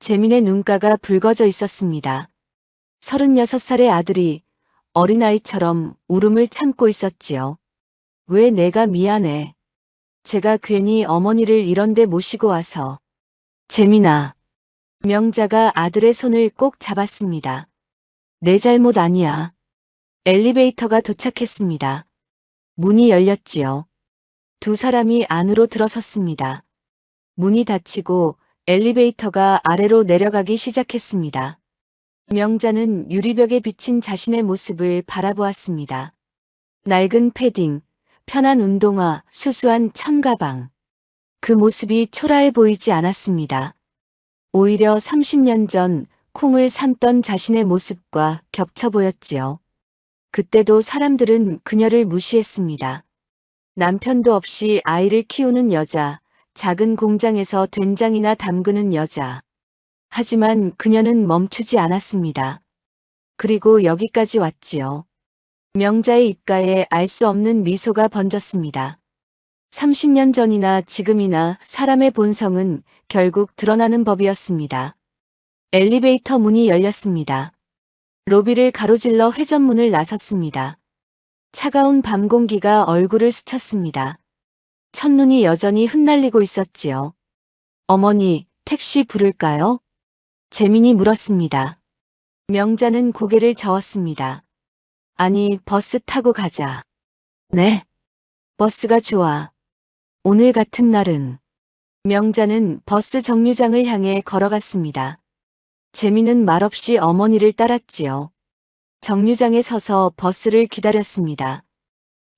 재민의 눈가가 붉어져 있었습니다. 36살의 아들이 어린아이처럼 울음을 참고 있었지요. 왜 내가 미안해. 제가 괜히 어머니를 이런데 모시고 와서. 재민아. 명자가 아들의 손을 꼭 잡았습니다. 내 잘못 아니야. 엘리베이터가 도착했습니다. 문이 열렸지요. 두 사람이 안으로 들어섰습니다. 문이 닫히고 엘리베이터가 아래로 내려가기 시작했습니다. 명자는 유리벽에 비친 자신의 모습을 바라보았습니다. 낡은 패딩, 편한 운동화, 수수한 천가방. 그 모습이 초라해 보이지 않았습니다. 오히려 30년 전 콩을 삶던 자신의 모습과 겹쳐 보였지요. 그때도 사람들은 그녀를 무시했습니다. 남편도 없이 아이를 키우는 여자, 작은 공장에서 된장이나 담그는 여자. 하지만 그녀는 멈추지 않았습니다. 그리고 여기까지 왔지요. 명자의 입가에 알 수 없는 미소가 번졌습니다. 30년 전이나 지금이나 사람의 본성은 결국 드러나는 법이었습니다. 엘리베이터 문이 열렸습니다. 로비를 가로질러 회전문을 나섰습니다. 차가운 밤 공기가 얼굴을 스쳤습니다. 첫눈이 여전히 흩날리고 있었지요. 어머니, 택시 부를까요? 재민이 물었습니다. 명자는 고개를 저었습니다. 아니, 버스 타고 가자. 네. 버스가 좋아. 오늘 같은 날은. 명자는 버스 정류장을 향해 걸어갔습니다. 재민은 말없이 어머니를 따랐지요. 정류장에 서서 버스를 기다렸습니다.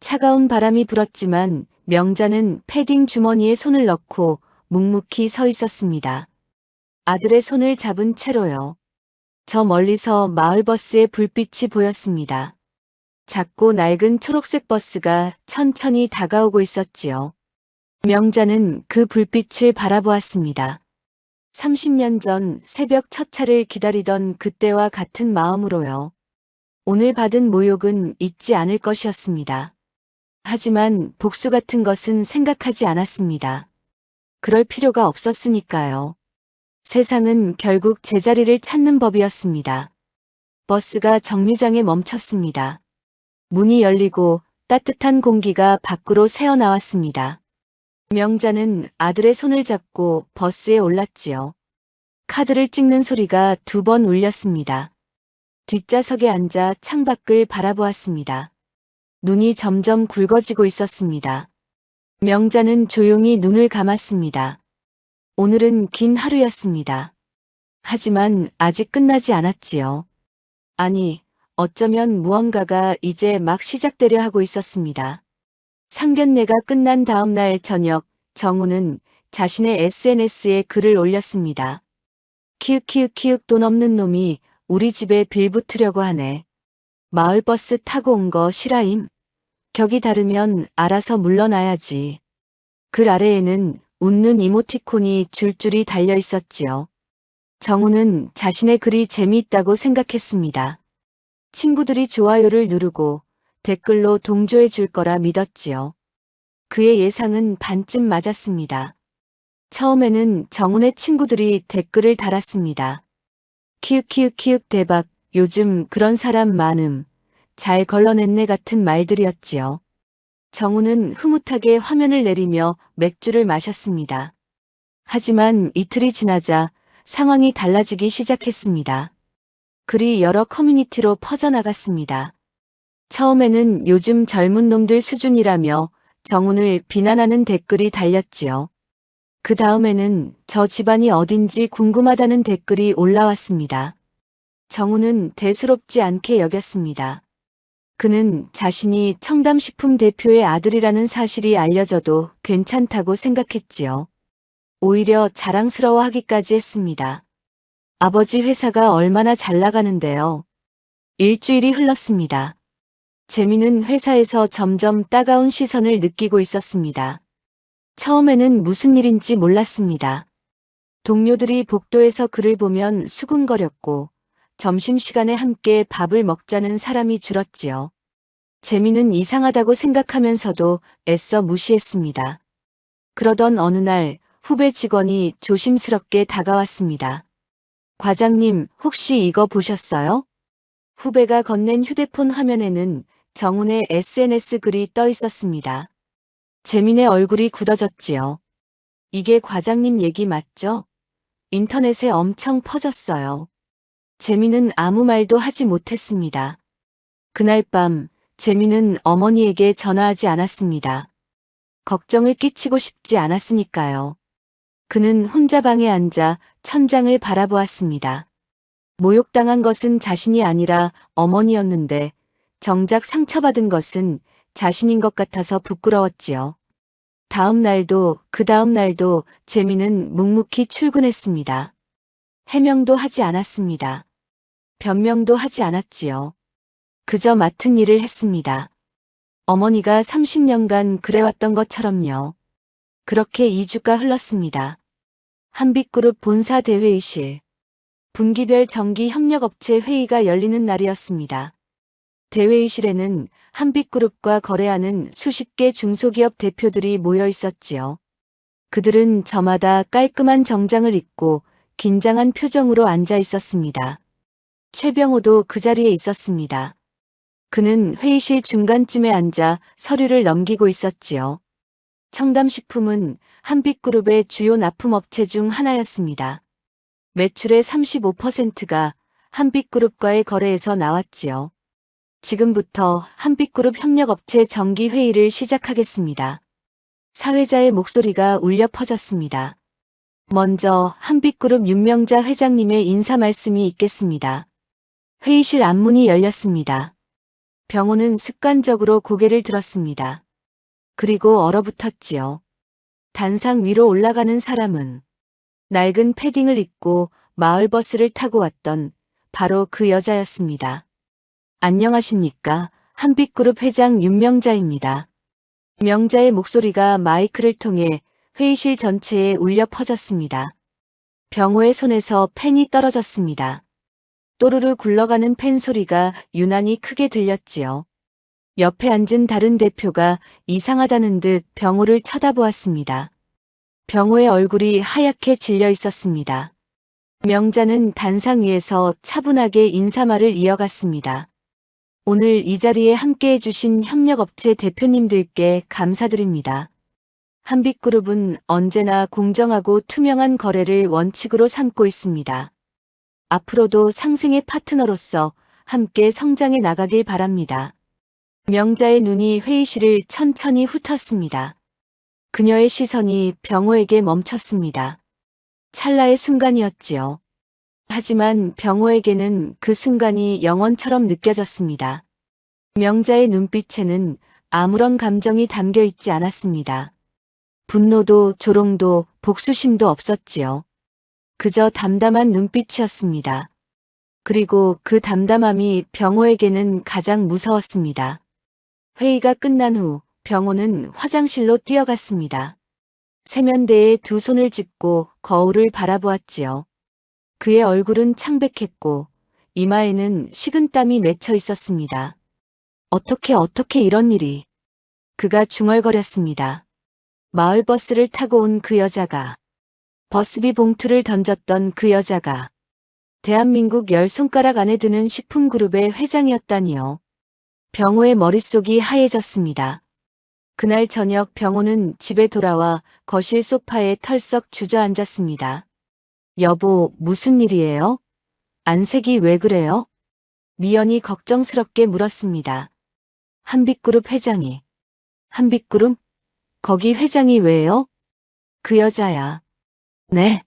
차가운 바람이 불었지만 명자는 패딩 주머니에 손을 넣고 묵묵히 서 있었습니다. 아들의 손을 잡은 채로요. 저 멀리서 마을버스의 불빛이 보였습니다. 작고 낡은 초록색 버스가 천천히 다가오고 있었지요. 명자는 그 불빛을 바라보았습니다. 30년 전 새벽 첫 차를 기다리던 그때와 같은 마음으로요. 오늘 받은 모욕은 잊지 않을 것이었습니다. 하지만 복수 같은 것은 생각하지 않았습니다. 그럴 필요가 없었으니까요. 세상은 결국 제자리를 찾는 법이었습니다. 버스가 정류장에 멈췄습니다. 문이 열리고 따뜻한 공기가 밖으로 새어나왔습니다. 명자는 아들의 손을 잡고 버스에 올랐지요. 카드를 찍는 소리가 2번 울렸습니다. 뒷좌석에 앉아 창밖을 바라보았습니다. 눈이 점점 굵어지고 있었습니다. 명자는 조용히 눈을 감았습니다. 오늘은 긴 하루였습니다. 하지만 아직 끝나지 않았지요. 아니, 어쩌면 무언가가 이제 막 시작되려 하고 있었습니다. 상견례가 끝난 다음 날 저녁, 정우는 자신의 SNS에 글을 올렸습니다. 키읔키읔키읔 돈 없는 놈이 우리 집에 빌붙으려고 하네. 마을버스 타고 온 거 실화임? 격이 다르면 알아서 물러나야지. 글 아래에는 웃는 이모티콘이 줄줄이 달려 있었지요. 정우는 자신의 글이 재미있다고 생각했습니다. 친구들이 좋아요를 누르고 댓글로 동조해 줄 거라 믿었지요. 그의 예상은 반쯤 맞았습니다. 처음에는 정훈의 친구들이 댓글을 달았습니다. 키읔키읔키읔 대박, 요즘 그런 사람 많음, 잘 걸러냈네 같은 말들이었지요. 정훈은 흐뭇하게 화면을 내리며 맥주를 마셨습니다. 하지만 이틀이 지나자 상황이 달라지기 시작했습니다. 글이 여러 커뮤니티로 퍼져나갔습니다. 처음에는 요즘 젊은 놈들 수준이라며 정훈을 비난하는 댓글이 달렸지요. 그 다음에는 저 집안이 어딘지 궁금하다는 댓글이 올라왔습니다. 정훈은 대수롭지 않게 여겼습니다. 그는 자신이 청담식품 대표의 아들이라는 사실이 알려져도 괜찮다고 생각했지요. 오히려 자랑스러워하기까지 했습니다. 아버지 회사가 얼마나 잘 나가는데요. 일주일이 흘렀습니다. 재민은 회사에서 점점 따가운 시선을 느끼고 있었습니다. 처음에는 무슨 일인지 몰랐습니다. 동료들이 복도에서 그를 보면 수군거렸고 점심시간에 함께 밥을 먹자는 사람이 줄었지요. 재민은 이상하다고 생각하면서도 애써 무시했습니다. 그러던 어느 날 후배 직원이 조심스럽게 다가왔습니다. 과장님, 혹시 이거 보셨어요? 후배가 건넨 휴대폰 화면에는 정훈의 SNS 글이 떠 있었습니다. 재민의 얼굴이 굳어졌지요. 이게 과장님 얘기 맞죠? 인터넷에 엄청 퍼졌어요. 재민은 아무 말도 하지 못했습니다. 그날 밤 재민은 어머니에게 전화하지 않았습니다. 걱정을 끼치고 싶지 않았으니까요. 그는 혼자 방에 앉아 천장을 바라보았습니다. 모욕당한 것은 자신이 아니라 어머니였는데 정작 상처받은 것은 자신인 것 같아서 부끄러웠지요. 다음 날도 그 다음 날도 재민은 묵묵히 출근했습니다. 해명도 하지 않았습니다. 변명도 하지 않았지요. 그저 맡은 일을 했습니다. 어머니가 30년간 그래왔던 것처럼요. 그렇게 2주가 흘렀습니다. 한빛그룹 본사 대회의실. 분기별 정기협력업체 회의가 열리는 날이었습니다. 대회의실에는 한빛그룹과 거래하는 수십 개 중소기업 대표들이 모여 있었지요. 그들은 저마다 깔끔한 정장을 입고 긴장한 표정으로 앉아 있었습니다. 최병호도 그 자리에 있었습니다. 그는 회의실 중간쯤에 앉아 서류를 넘기고 있었지요. 청담식품은 한빛그룹의 주요 납품업체 중 하나였습니다. 매출의 35%가 한빛그룹과의 거래에서 나왔지요. 지금부터 한빛그룹 협력업체 정기회의를 시작하겠습니다. 사회자의 목소리가 울려 퍼졌습니다. 먼저 한빛그룹 윤명자 회장님의 인사 말씀이 있겠습니다. 회의실 앞문이 열렸습니다. 병호는 습관적으로 고개를 들었습니다. 그리고 얼어붙었지요. 단상 위로 올라가는 사람은 낡은 패딩을 입고 마을버스를 타고 왔던 바로 그 여자였습니다. 안녕하십니까? 한빛그룹 회장 윤명자입니다. 명자의 목소리가 마이크를 통해 회의실 전체에 울려 퍼졌습니다. 병호의 손에서 펜이 떨어졌습니다. 또르르 굴러가는 펜 소리가 유난히 크게 들렸지요. 옆에 앉은 다른 대표가 이상하다는 듯 병호를 쳐다보았습니다. 병호의 얼굴이 하얗게 질려 있었습니다. 명자는 단상 위에서 차분하게 인사말을 이어갔습니다. 오늘 이 자리에 함께해 주신 협력업체 대표님들께 감사드립니다. 한빛그룹은 언제나 공정하고 투명한 거래를 원칙으로 삼고 있습니다. 앞으로도 상생의 파트너로서 함께 성장해 나가길 바랍니다. 명자의 눈이 회의실을 천천히 훑었습니다. 그녀의 시선이 병호에게 멈췄습니다. 찰나의 순간이었지요. 하지만 병호에게는 그 순간이 영원처럼 느껴졌습니다. 명자의 눈빛에는 아무런 감정이 담겨 있지 않았습니다. 분노도 조롱도 복수심도 없었지요. 그저 담담한 눈빛이었습니다. 그리고 그 담담함이 병호에게는 가장 무서웠습니다. 회의가 끝난 후 병호는 화장실로 뛰어갔습니다. 세면대에 두 손을 짚고 거울을 바라보았지요. 그의 얼굴은 창백했고 이마에는 식은땀이 맺혀 있었습니다. 어떻게 이런 일이. 그가 중얼거렸습니다. 마을버스를 타고 온 그 여자가, 버스비 봉투를 던졌던 그 여자가 대한민국 10손가락 안에 드는 식품그룹의 회장이었다니요. 병호의 머릿속이 하얘졌습니다. 그날 저녁 병호는 집에 돌아와 거실 소파에 털썩 주저앉았습니다. 여보, 무슨 일이에요? 안색이 왜 그래요? 미연이 걱정스럽게 물었습니다. 한빛그룹 회장이. 한빛그룹? 거기 회장이 왜요? 그 여자야. 네.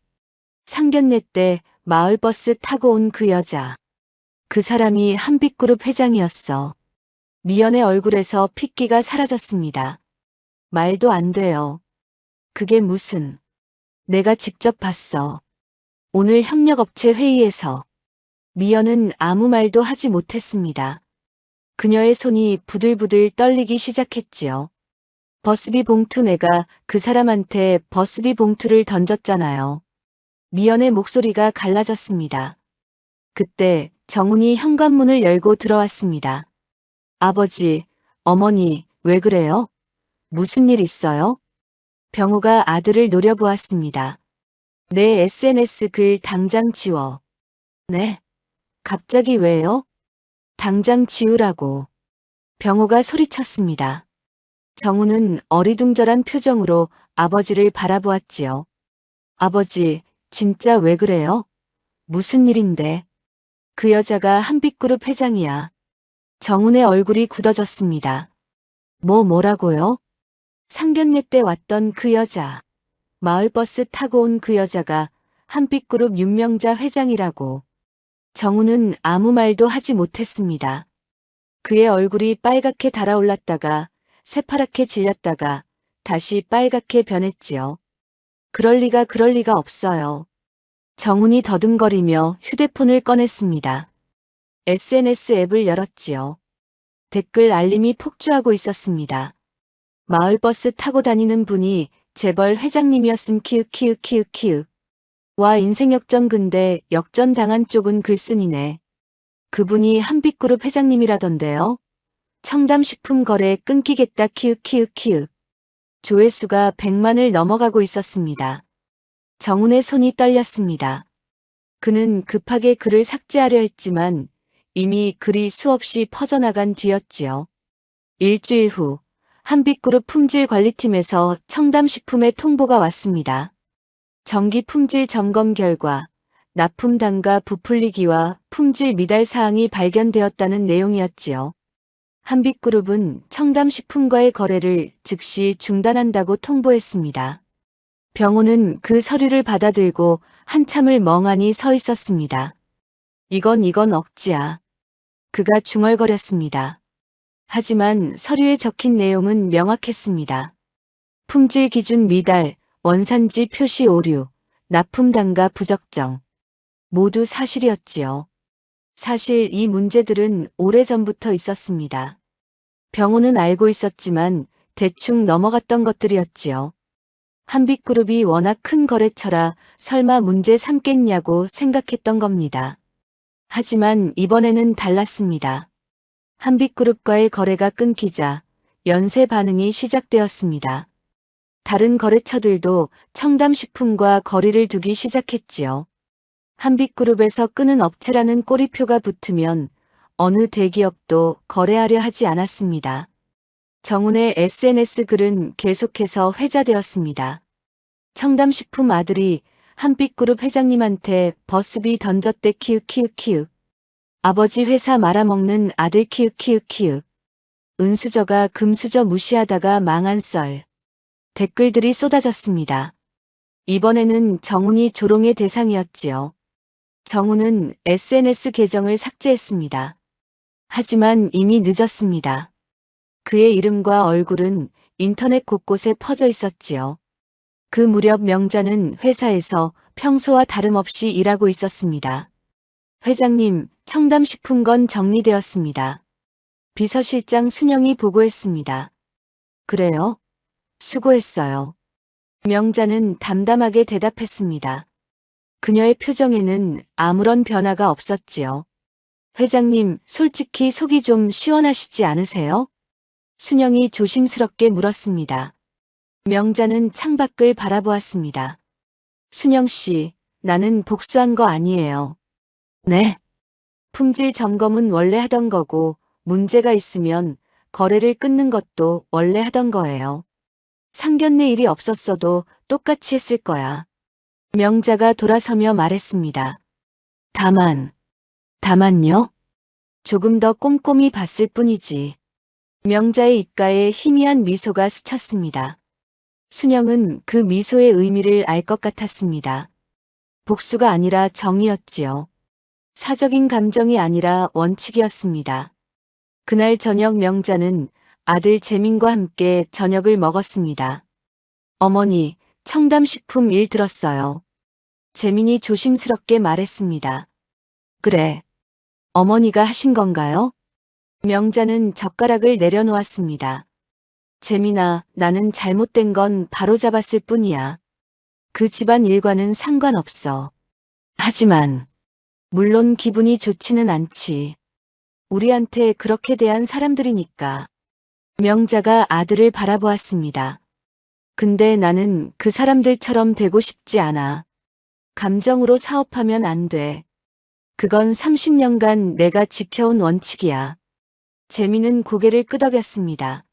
상견례 때 마을버스 타고 온 그 여자. 그 사람이 한빛그룹 회장이었어. 미연의 얼굴에서 핏기가 사라졌습니다. 말도 안 돼요. 그게 무슨. 내가 직접 봤어. 오늘 협력업체 회의에서. 미연은 아무 말도 하지 못했습니다. 그녀의 손이 부들부들 떨리기 시작했지요. 버스비 봉투 내가 그 사람한테 버스비 봉투를 던졌잖아요. 미연의 목소리가 갈라졌습니다. 그때 정훈이 현관문을 열고 들어왔습니다. 아버지, 어머니, 왜 그래요? 무슨 일 있어요? 병호가 아들을 노려보았습니다. 내 SNS 글 당장 지워. 네? 갑자기 왜요? 당장 지우라고. 병호가 소리쳤습니다. 정우는 어리둥절한 표정으로 아버지를 바라보았지요. 아버지, 진짜 왜 그래요? 무슨 일인데? 그 여자가 한빛그룹 회장이야. 정훈의 얼굴이 굳어졌습니다. 뭐라고요? 상견례 때 왔던 그 여자. 마을버스 타고 온 그 여자가 한빛그룹 윤명자 회장이라고. 정훈은 아무 말도 하지 못했습니다. 그의 얼굴이 빨갛게 달아올랐다가 새파랗게 질렸다가 다시 빨갛게 변했지요. 그럴 리가 없어요. 정훈이 더듬거리며 휴대폰을 꺼냈습니다. SNS 앱을 열었지요. 댓글 알림이 폭주하고 있었습니다. 마을버스 타고 다니는 분이 재벌 회장님이었음 키읔. 와 인생 역전 근데 역전 당한 쪽은 글쓴이네. 그분이 한빛그룹 회장님이라던데요. 첨담식품 거래 끊기겠다 키읔. 조회수가 100만을 넘어가고 있었습니다. 정훈의 손이 떨렸습니다. 그는 급하게 글을 삭제하려 했지만 이미 글이 수없이 퍼져나간 뒤였지요. 일주일 후 한빛그룹 품질관리팀에서 첨담식품의 통보가 왔습니다. 정기 품질 점검 결과 납품 단가 부풀리기와 품질 미달 사항이 발견되었다는 내용이었지요. 한빛그룹은 첨담식품과의 거래를 즉시 중단한다고 통보했습니다. 병호는 그 서류를 받아들고 한참을 멍하니 서 있었습니다. 이건 억지야. 그가 중얼거렸습니다. 하지만 서류에 적힌 내용은 명확했습니다. 품질 기준 미달, 원산지 표시 오류, 납품 단가 부적정. 모두 사실이었지요. 사실 이 문제들은 오래전부터 있었습니다. 병호는 알고 있었지만 대충 넘어갔던 것들이었지요. 한빛그룹이 워낙 큰 거래처라 설마 문제 삼겠냐고 생각했던 겁니다. 하지만 이번에는 달랐습니다. 한빛그룹과의 거래가 끊기자 연쇄 반응이 시작되었습니다. 다른 거래처들도 첨담식품과 거리를 두기 시작했지요. 한빛그룹에서 끄는 업체라는 꼬리표가 붙으면 어느 대기업도 거래하려 하지 않았습니다. 정훈의 SNS 글은 계속해서 회자되었습니다. 첨담식품 아들이 한빛그룹 회장님한테 버스비 던졌대 키읔. 아버지 회사 말아먹는 아들 키읔. 은수저가 금수저 무시하다가 망한 썰. 댓글들이 쏟아졌습니다. 이번에는 정훈이 조롱의 대상이었지요. 정훈은 SNS 계정을 삭제했습니다. 하지만 이미 늦었습니다. 그의 이름과 얼굴은 인터넷 곳곳에 퍼져 있었지요. 그 무렵 명자는 회사에서 평소와 다름없이 일하고 있었습니다. 회장님, 첨담식품건 정리되었습니다. 비서실장 순영이 보고했습니다. 그래요? 수고했어요. 명자는 담담하게 대답했습니다. 그녀의 표정에는 아무런 변화가 없었지요. 회장님, 솔직히 속이 좀 시원하시지 않으세요? 순영이 조심스럽게 물었습니다. 명자는 창밖을 바라보았습니다. 순영 씨, 나는 복수한 거 아니에요. 네. 품질 점검은 원래 하던 거고 문제가 있으면 거래를 끊는 것도 원래 하던 거예요. 상견례 일이 없었어도 똑같이 했을 거야. 명자가 돌아서며 말했습니다. 다만요? 조금 더 꼼꼼히 봤을 뿐이지. 명자의 입가에 희미한 미소가 스쳤습니다. 순영은 그 미소의 의미를 알 것 같았습니다. 복수가 아니라 정이었지요. 사적인 감정이 아니라 원칙이었습니다. 그날 저녁 명자는 아들 재민과 함께 저녁을 먹었습니다. 어머니, 첨담식품 일 들었어요. 재민이 조심스럽게 말했습니다. 그래. 어머니가 하신 건가요? 명자는 젓가락을 내려놓았습니다. 재민아, 나는 잘못된 건 바로잡았을 뿐이야. 그 집안 일과는 상관없어. 하지만 물론 기분이 좋지는 않지. 우리한테 그렇게 대한 사람들이니까. 명자가 아들을 바라보았습니다. 근데 나는 그 사람들처럼 되고 싶지 않아. 감정으로 사업하면 안 돼. 그건 30년간 내가 지켜온 원칙이야. 재민은 고개를 끄덕였습니다.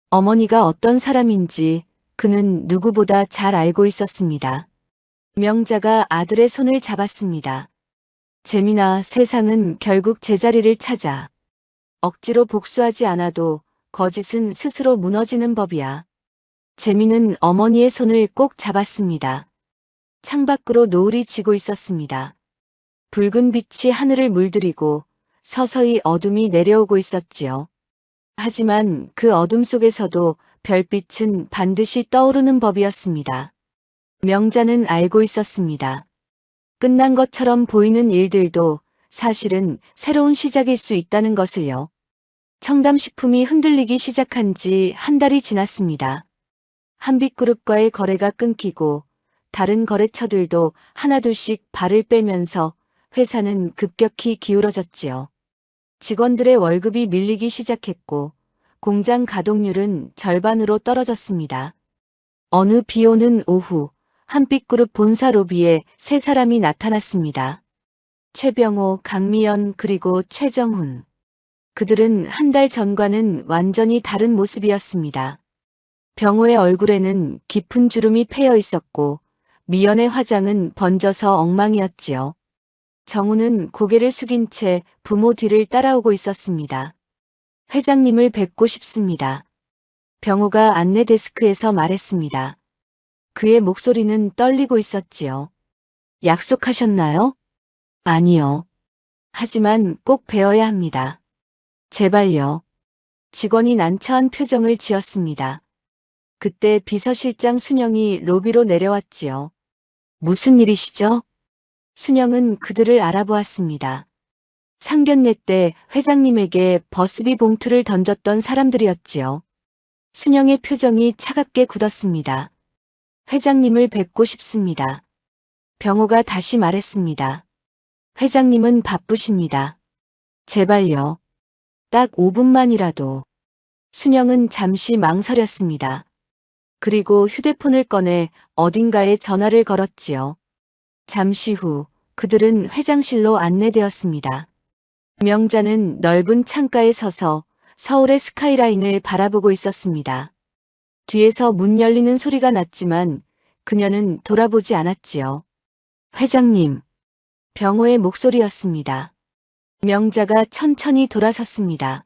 어머니가 어떤 사람인지 그는 누구보다 잘 알고 있었습니다. 명자가 아들의 손을 잡았습니다. 재민아, 세상은 결국 제자리를 찾아. 억지로 복수하지 않아도 거짓은 스스로 무너지는 법이야. 재민은 어머니의 손을 꼭 잡았습니다. 창밖으로 노을이 지고 있었습니다. 붉은 빛이 하늘을 물들이고 서서히 어둠이 내려오고 있었지요. 하지만 그 어둠 속에서도 별빛은 반드시 떠오르는 법이었습니다. 명자는 알고 있었습니다. 끝난 것처럼 보이는 일들도 사실은 새로운 시작일 수 있다는 것을요. 청담식품이 흔들리기 시작한 지 한 달이 지났습니다. 한빛그룹과의 거래가 끊기고 다른 거래처들도 하나둘씩 발을 빼면서 회사는 급격히 기울어졌지요. 직원들의 월급이 밀리기 시작했고 공장 가동률은 절반으로 떨어졌습니다. 어느 비 오는 오후 한빛그룹 본사 로비에 세 사람이 나타났습니다. 최병호, 강미연 그리고 최정훈. 그들은 한 달 전과는 완전히 다른 모습이었습니다. 병호의 얼굴에는 깊은 주름이 패여 있었고 미연의 화장은 번져서 엉망이었지요. 정우는 고개를 숙인 채 부모 뒤를 따라오고 있었습니다. 회장님을 뵙고 싶습니다. 병호가 안내 데스크에서 말했습니다. 그의 목소리는 떨리고 있었지요. 약속하셨나요? 아니요. 하지만 꼭 뵈어야 합니다. 제발요. 직원이 난처한 표정을 지었습니다. 그때 비서실장 순영이 로비로 내려왔지요. 무슨 일이시죠? 순영은 그들을 알아보았습니다. 상견례 때 회장님에게 버스비 봉투를 던졌던 사람들이었지요. 순영의 표정이 차갑게 굳었습니다. 회장님을 뵙고 싶습니다. 병호가 다시 말했습니다. 회장님은 바쁘십니다. 제발요. 딱 5분만이라도. 순영은 잠시 망설였습니다. 그리고 휴대폰을 꺼내 어딘가에 전화를 걸었지요. 잠시 후 그들은 회장실로 안내되었습니다. 명자는 넓은 창가에 서서 서울의 스카이라인을 바라보고 있었습니다. 뒤에서 문 열리는 소리가 났지만 그녀는 돌아보지 않았지요. 회장님. 병호의 목소리였습니다. 명자가 천천히 돌아섰습니다.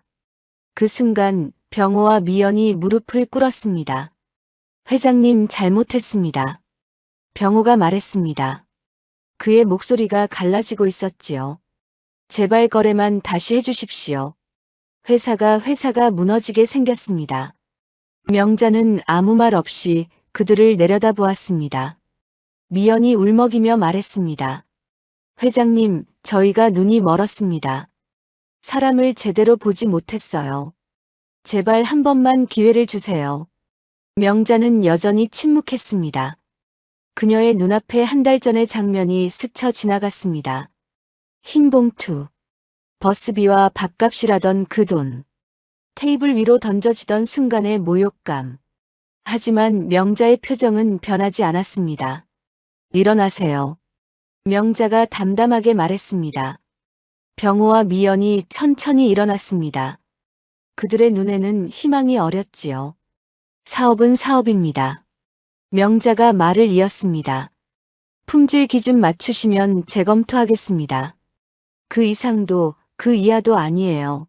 그 순간 병호와 미연이 무릎을 꿇었습니다. 회장님 잘못했습니다. 병호가 말했습니다. 그의 목소리가 갈라지고 있었지요. 제발 거래만 다시 해주십시오. 회사가 무너지게 생겼습니다. 명자는 아무 말 없이 그들을 내려다보았습니다. 미연이 울먹이며 말했습니다. 회장님, 저희가 눈이 멀었습니다. 사람을 제대로 보지 못했어요. 제발 한 번만 기회를 주세요. 명자는 여전히 침묵했습니다. 그녀의 눈앞에 한 달 전의 장면이 스쳐 지나갔습니다. 흰 봉투, 버스비와 밥값이라던 그 돈, 테이블 위로 던져지던 순간의 모욕감. 하지만 명자의 표정은 변하지 않았습니다. 일어나세요. 명자가 담담하게 말했습니다. 병호와 미연이 천천히 일어났습니다. 그들의 눈에는 희망이 어렸지요. 사업은 사업입니다. 명자가 말을 이었습니다. 품질 기준 맞추시면 재검토하겠습니다. 그 이상도 그 이하도 아니에요.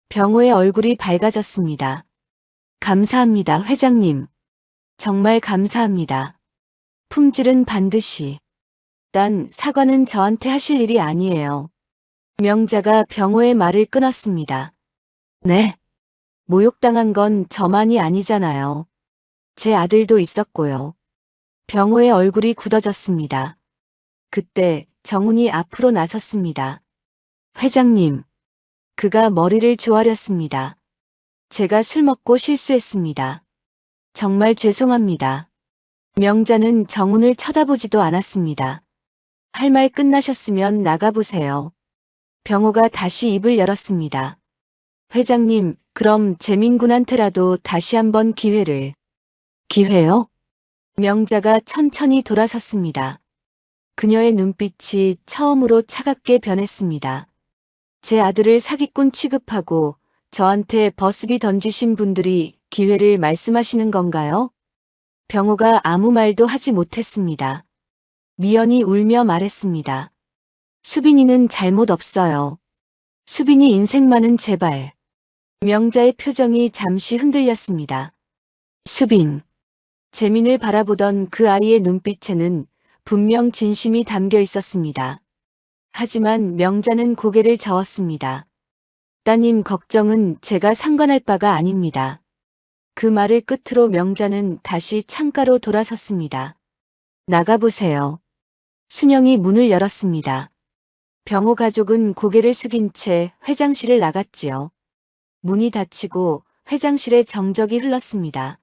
병호의 얼굴이 밝아졌습니다. 감사합니다, 회장님. 정말 감사합니다. 품질은 반드시. 단 사과는 저한테 하실 일이 아니에요. 명자가 병호의 말을 끊었습니다. 네. 모욕당한 건 저만이 아니잖아요. 제 아들도 있었고요. 병호의 얼굴이 굳어졌습니다. 그때 정훈이 앞으로 나섰습니다. 회장님. 그가 머리를 조아렸습니다. 제가 술 먹고 실수했습니다. 정말 죄송합니다. 명자는 정훈을 쳐다보지도 않았습니다. 할 말 끝나셨으면 나가보세요. 병호가 다시 입을 열었습니다. 회장님, 그럼 재민군한테라도 다시 한번 기회를. 기회요? 명자가 천천히 돌아섰습니다. 그녀의 눈빛이 처음으로 차갑게 변했습니다. 제 아들을 사기꾼 취급하고 저한테 버스비 던지신 분들이 기회를 말씀하시는 건가요? 병호가 아무 말도 하지 못했습니다. 미연이 울며 말했습니다. 수빈이는 잘못 없어요. 수빈이 인생만은 제발. 명자의 표정이 잠시 흔들렸습니다. 수빈. 재민을 바라보던 그 아이의 눈빛에는 분명 진심이 담겨 있었습니다. 하지만 명자는 고개를 저었습니다. 따님 걱정은 제가 상관할 바가 아닙니다. 그 말을 끝으로 명자는 다시 창가로 돌아섰습니다. 나가보세요. 순영이 문을 열었습니다. 병호 가족은 고개를 숙인 채 회장실을 나갔지요. 문이 닫히고 회장실에 정적이 흘렀습니다.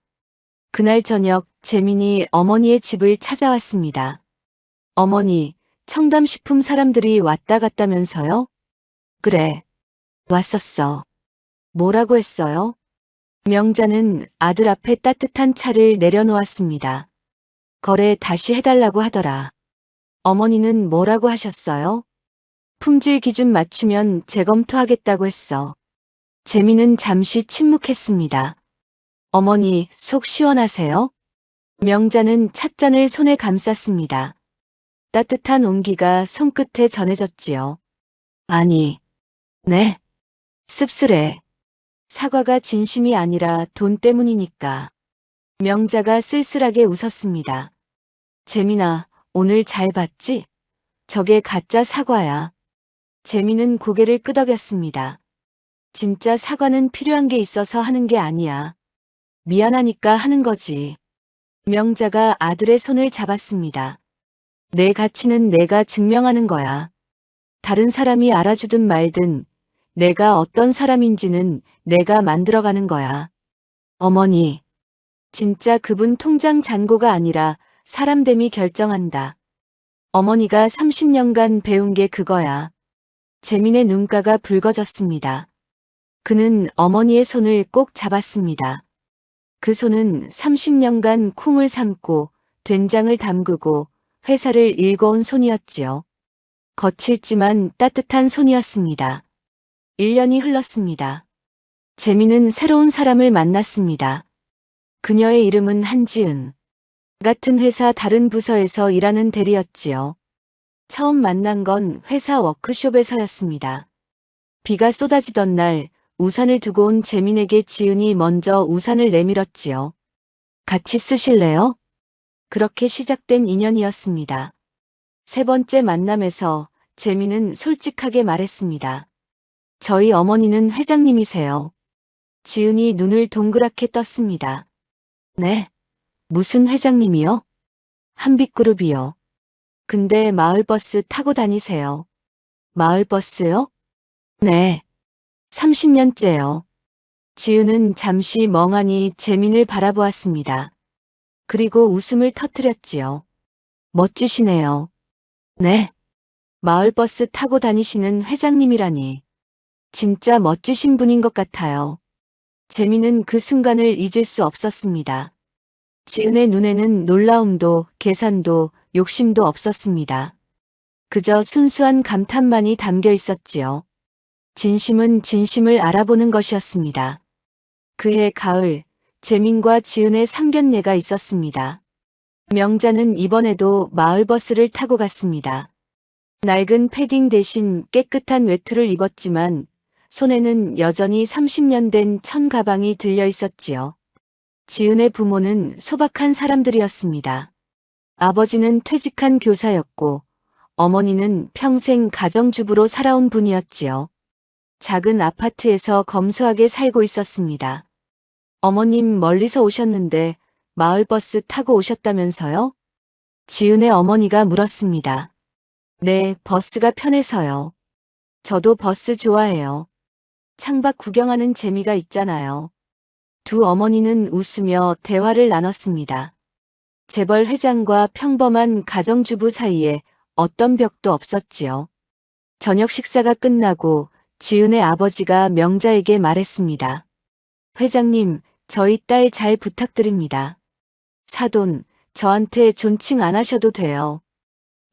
그날 저녁 재민이 어머니의 집을 찾아왔습니다. 어머니, 청담식품 사람들이 왔다 갔다면서요? 그래, 왔었어. 뭐라고 했어요? 명자는 아들 앞에 따뜻한 차를 내려놓았습니다. 거래 다시 해달라고 하더라. 어머니는 뭐라고 하셨어요? 품질 기준 맞추면 재검토하겠다고 했어. 재민은 잠시 침묵했습니다. 어머니, 속 시원하세요? 명자는 찻잔을 손에 감쌌습니다. 따뜻한 온기가 손끝에 전해졌지요. 아니, 네. 씁쓸해. 사과가 진심이 아니라 돈 때문이니까. 명자가 쓸쓸하게 웃었습니다. 재민아, 오늘 잘 봤지? 저게 가짜 사과야. 재민은 고개를 끄덕였습니다. 진짜 사과는 필요한 게 있어서 하는 게 아니야. 미안하니까 하는 거지. 명자가 아들의 손을 잡았습니다. 내 가치는 내가 증명하는 거야. 다른 사람이 알아주든 말든 내가 어떤 사람인지는 내가 만들어가는 거야. 어머니, 진짜 그분 통장 잔고가 아니라 사람됨이 결정한다. 어머니가 30년간 배운 게 그거야. 재민의 눈가가 붉어졌습니다. 그는 어머니의 손을 꼭 잡았습니다. 그 손은 30년간 콩을 삶고 된장을 담그고 회사를 일궈온 손이었지요. 거칠지만 따뜻한 손이었습니다. 1년이 흘렀습니다. 재민은 새로운 사람을 만났습니다. 그녀의 이름은 한지은. 같은 회사 다른 부서에서 일하는 대리였지요. 처음 만난 건 회사 워크숍에서였습니다. 비가 쏟아지던 날 우산을 두고 온 재민에게 지은이 먼저 우산을 내밀었지요. 같이 쓰실래요? 그렇게 시작된 인연이었습니다. 세 번째 만남에서 재민은 솔직하게 말했습니다. 저희 어머니는 회장님이세요. 지은이 눈을 동그랗게 떴습니다. 네. 무슨 회장님이요? 한빛그룹이요. 근데 마을버스 타고 다니세요. 마을버스요? 네. 30년째요. 지은은 잠시 멍하니 재민을 바라보았습니다. 그리고 웃음을 터뜨렸지요. 멋지시네요. 네. 마을버스 타고 다니시는 회장님이라니. 진짜 멋지신 분인 것 같아요. 재민은 그 순간을 잊을 수 없었습니다. 지은의 눈에는 놀라움도 계산도 욕심도 없었습니다. 그저 순수한 감탄만이 담겨 있었지요. 진심은 진심을 알아보는 것이었습니다. 그해 가을, 재민과 지은의 상견례가 있었습니다. 명자는 이번에도 마을버스를 타고 갔습니다. 낡은 패딩 대신 깨끗한 외투를 입었지만 손에는 여전히 30년 된 천 가방이 들려 있었지요. 지은의 부모는 소박한 사람들이었습니다. 아버지는 퇴직한 교사였고 어머니는 평생 가정주부로 살아온 분이었지요. 작은 아파트에서 검소하게 살고 있었습니다. 어머님 멀리서 오셨는데 마을버스 타고 오셨다면서요? 지은의 어머니가 물었습니다. 네, 버스가 편해서요. 저도 버스 좋아해요. 창밖 구경하는 재미가 있잖아요. 두 어머니는 웃으며 대화를 나눴습니다. 재벌 회장과 평범한 가정주부 사이에 어떤 벽도 없었지요. 저녁 식사가 끝나고 지은의 아버지가 명자에게 말했습니다. 회장님, 저희 딸 잘 부탁드립니다. 사돈, 저한테 존칭 안 하셔도 돼요.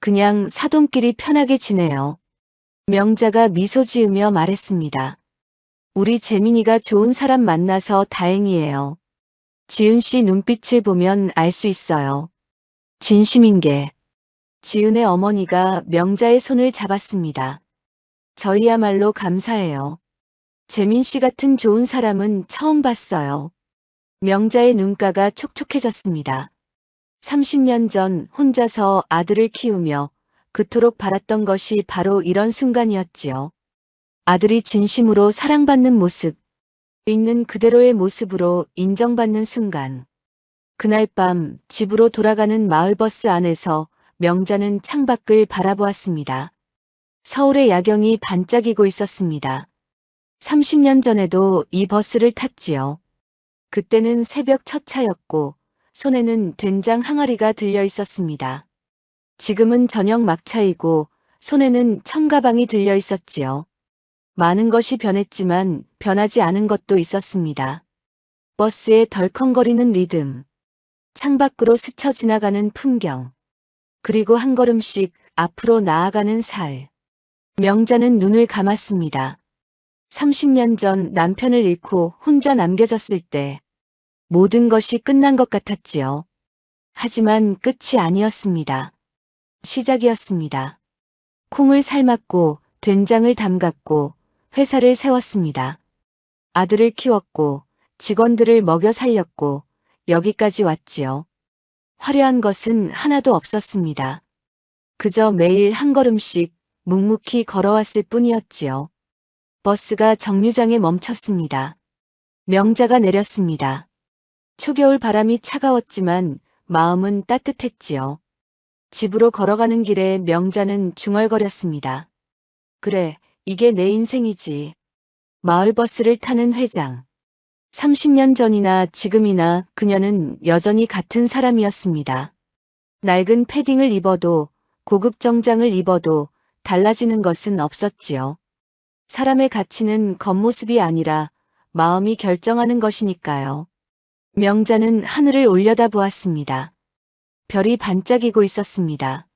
그냥 사돈끼리 편하게 지내요. 명자가 미소 지으며 말했습니다. 우리 재민이가 좋은 사람 만나서 다행이에요. 지은 씨 눈빛을 보면 알 수 있어요. 진심인 게. 지은의 어머니가 명자의 손을 잡았습니다. 저희야말로 감사해요. 재민 씨 같은 좋은 사람은 처음 봤어요. 명자의 눈가가 촉촉해졌습니다. 30년 전 혼자서 아들을 키우며 그토록 바랐던 것이 바로 이런 순간이었지요. 아들이 진심으로 사랑받는 모습, 있는 그대로의 모습으로 인정받는 순간. 그날 밤 집으로 돌아가는 마을버스 안에서 명자는 창밖을 바라보았습니다. 서울의 야경이 반짝이고 있었습니다. 30년 전에도 이 버스를 탔지요. 그때는 새벽 첫 차였고 손에는 된장 항아리가 들려 있었습니다. 지금은 저녁 막차이고 손에는 청가방이 들려 있었지요. 많은 것이 변했지만 변하지 않은 것도 있었습니다. 버스의 덜컹거리는 리듬, 창밖으로 스쳐 지나가는 풍경, 그리고 한 걸음씩 앞으로 나아가는 살. 명자는 눈을 감았습니다. 30년 전 남편을 잃고 혼자 남겨졌을 때 모든 것이 끝난 것 같았지요. 하지만 끝이 아니었습니다. 시작이었습니다. 콩을 삶았고 된장을 담갔고 회사를 세웠습니다. 아들을 키웠고 직원들을 먹여 살렸고 여기까지 왔지요. 화려한 것은 하나도 없었습니다. 그저 매일 한 걸음씩 묵묵히 걸어왔을 뿐이었지요. 버스가 정류장에 멈췄습니다. 명자가 내렸습니다. 초겨울 바람이 차가웠지만 마음은 따뜻했지요. 집으로 걸어가는 길에 명자는 중얼거렸습니다. 그래, 이게 내 인생이지. 마을버스를 타는 회장. 30년 전이나 지금이나 그녀는 여전히 같은 사람이었습니다. 낡은 패딩을 입어도 고급 정장을 입어도 달라지는 것은 없었지요. 사람의 가치는 겉모습이 아니라 마음이 결정하는 것이니까요. 명자는 하늘을 올려다보았습니다. 별이 반짝이고 있었습니다.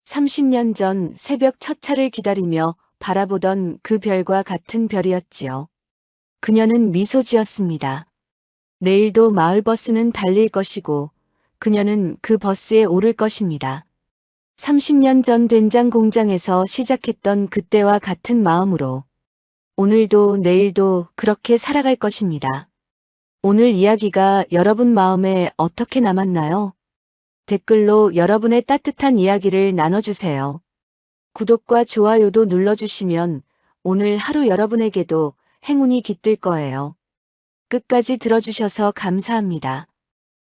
30년 전 새벽 첫 차를 기다리며 바라보던 그 별과 같은 별이었지요. 그녀는 미소 지었습니다. 내일도 마을버스는 달릴 것이고 그녀는 그 버스에 오를 것입니다. 30년 전 된장 공장에서 시작했던 그때와 같은 마음으로 오늘도 내일도 그렇게 살아갈 것입니다. 오늘 이야기가 여러분 마음에 어떻게 남았나요? 댓글로 여러분의 따뜻한 이야기를 나눠주세요. 구독과 좋아요도 눌러주시면 오늘 하루 여러분에게도 행운이 깃들 거예요. 끝까지 들어주셔서 감사합니다.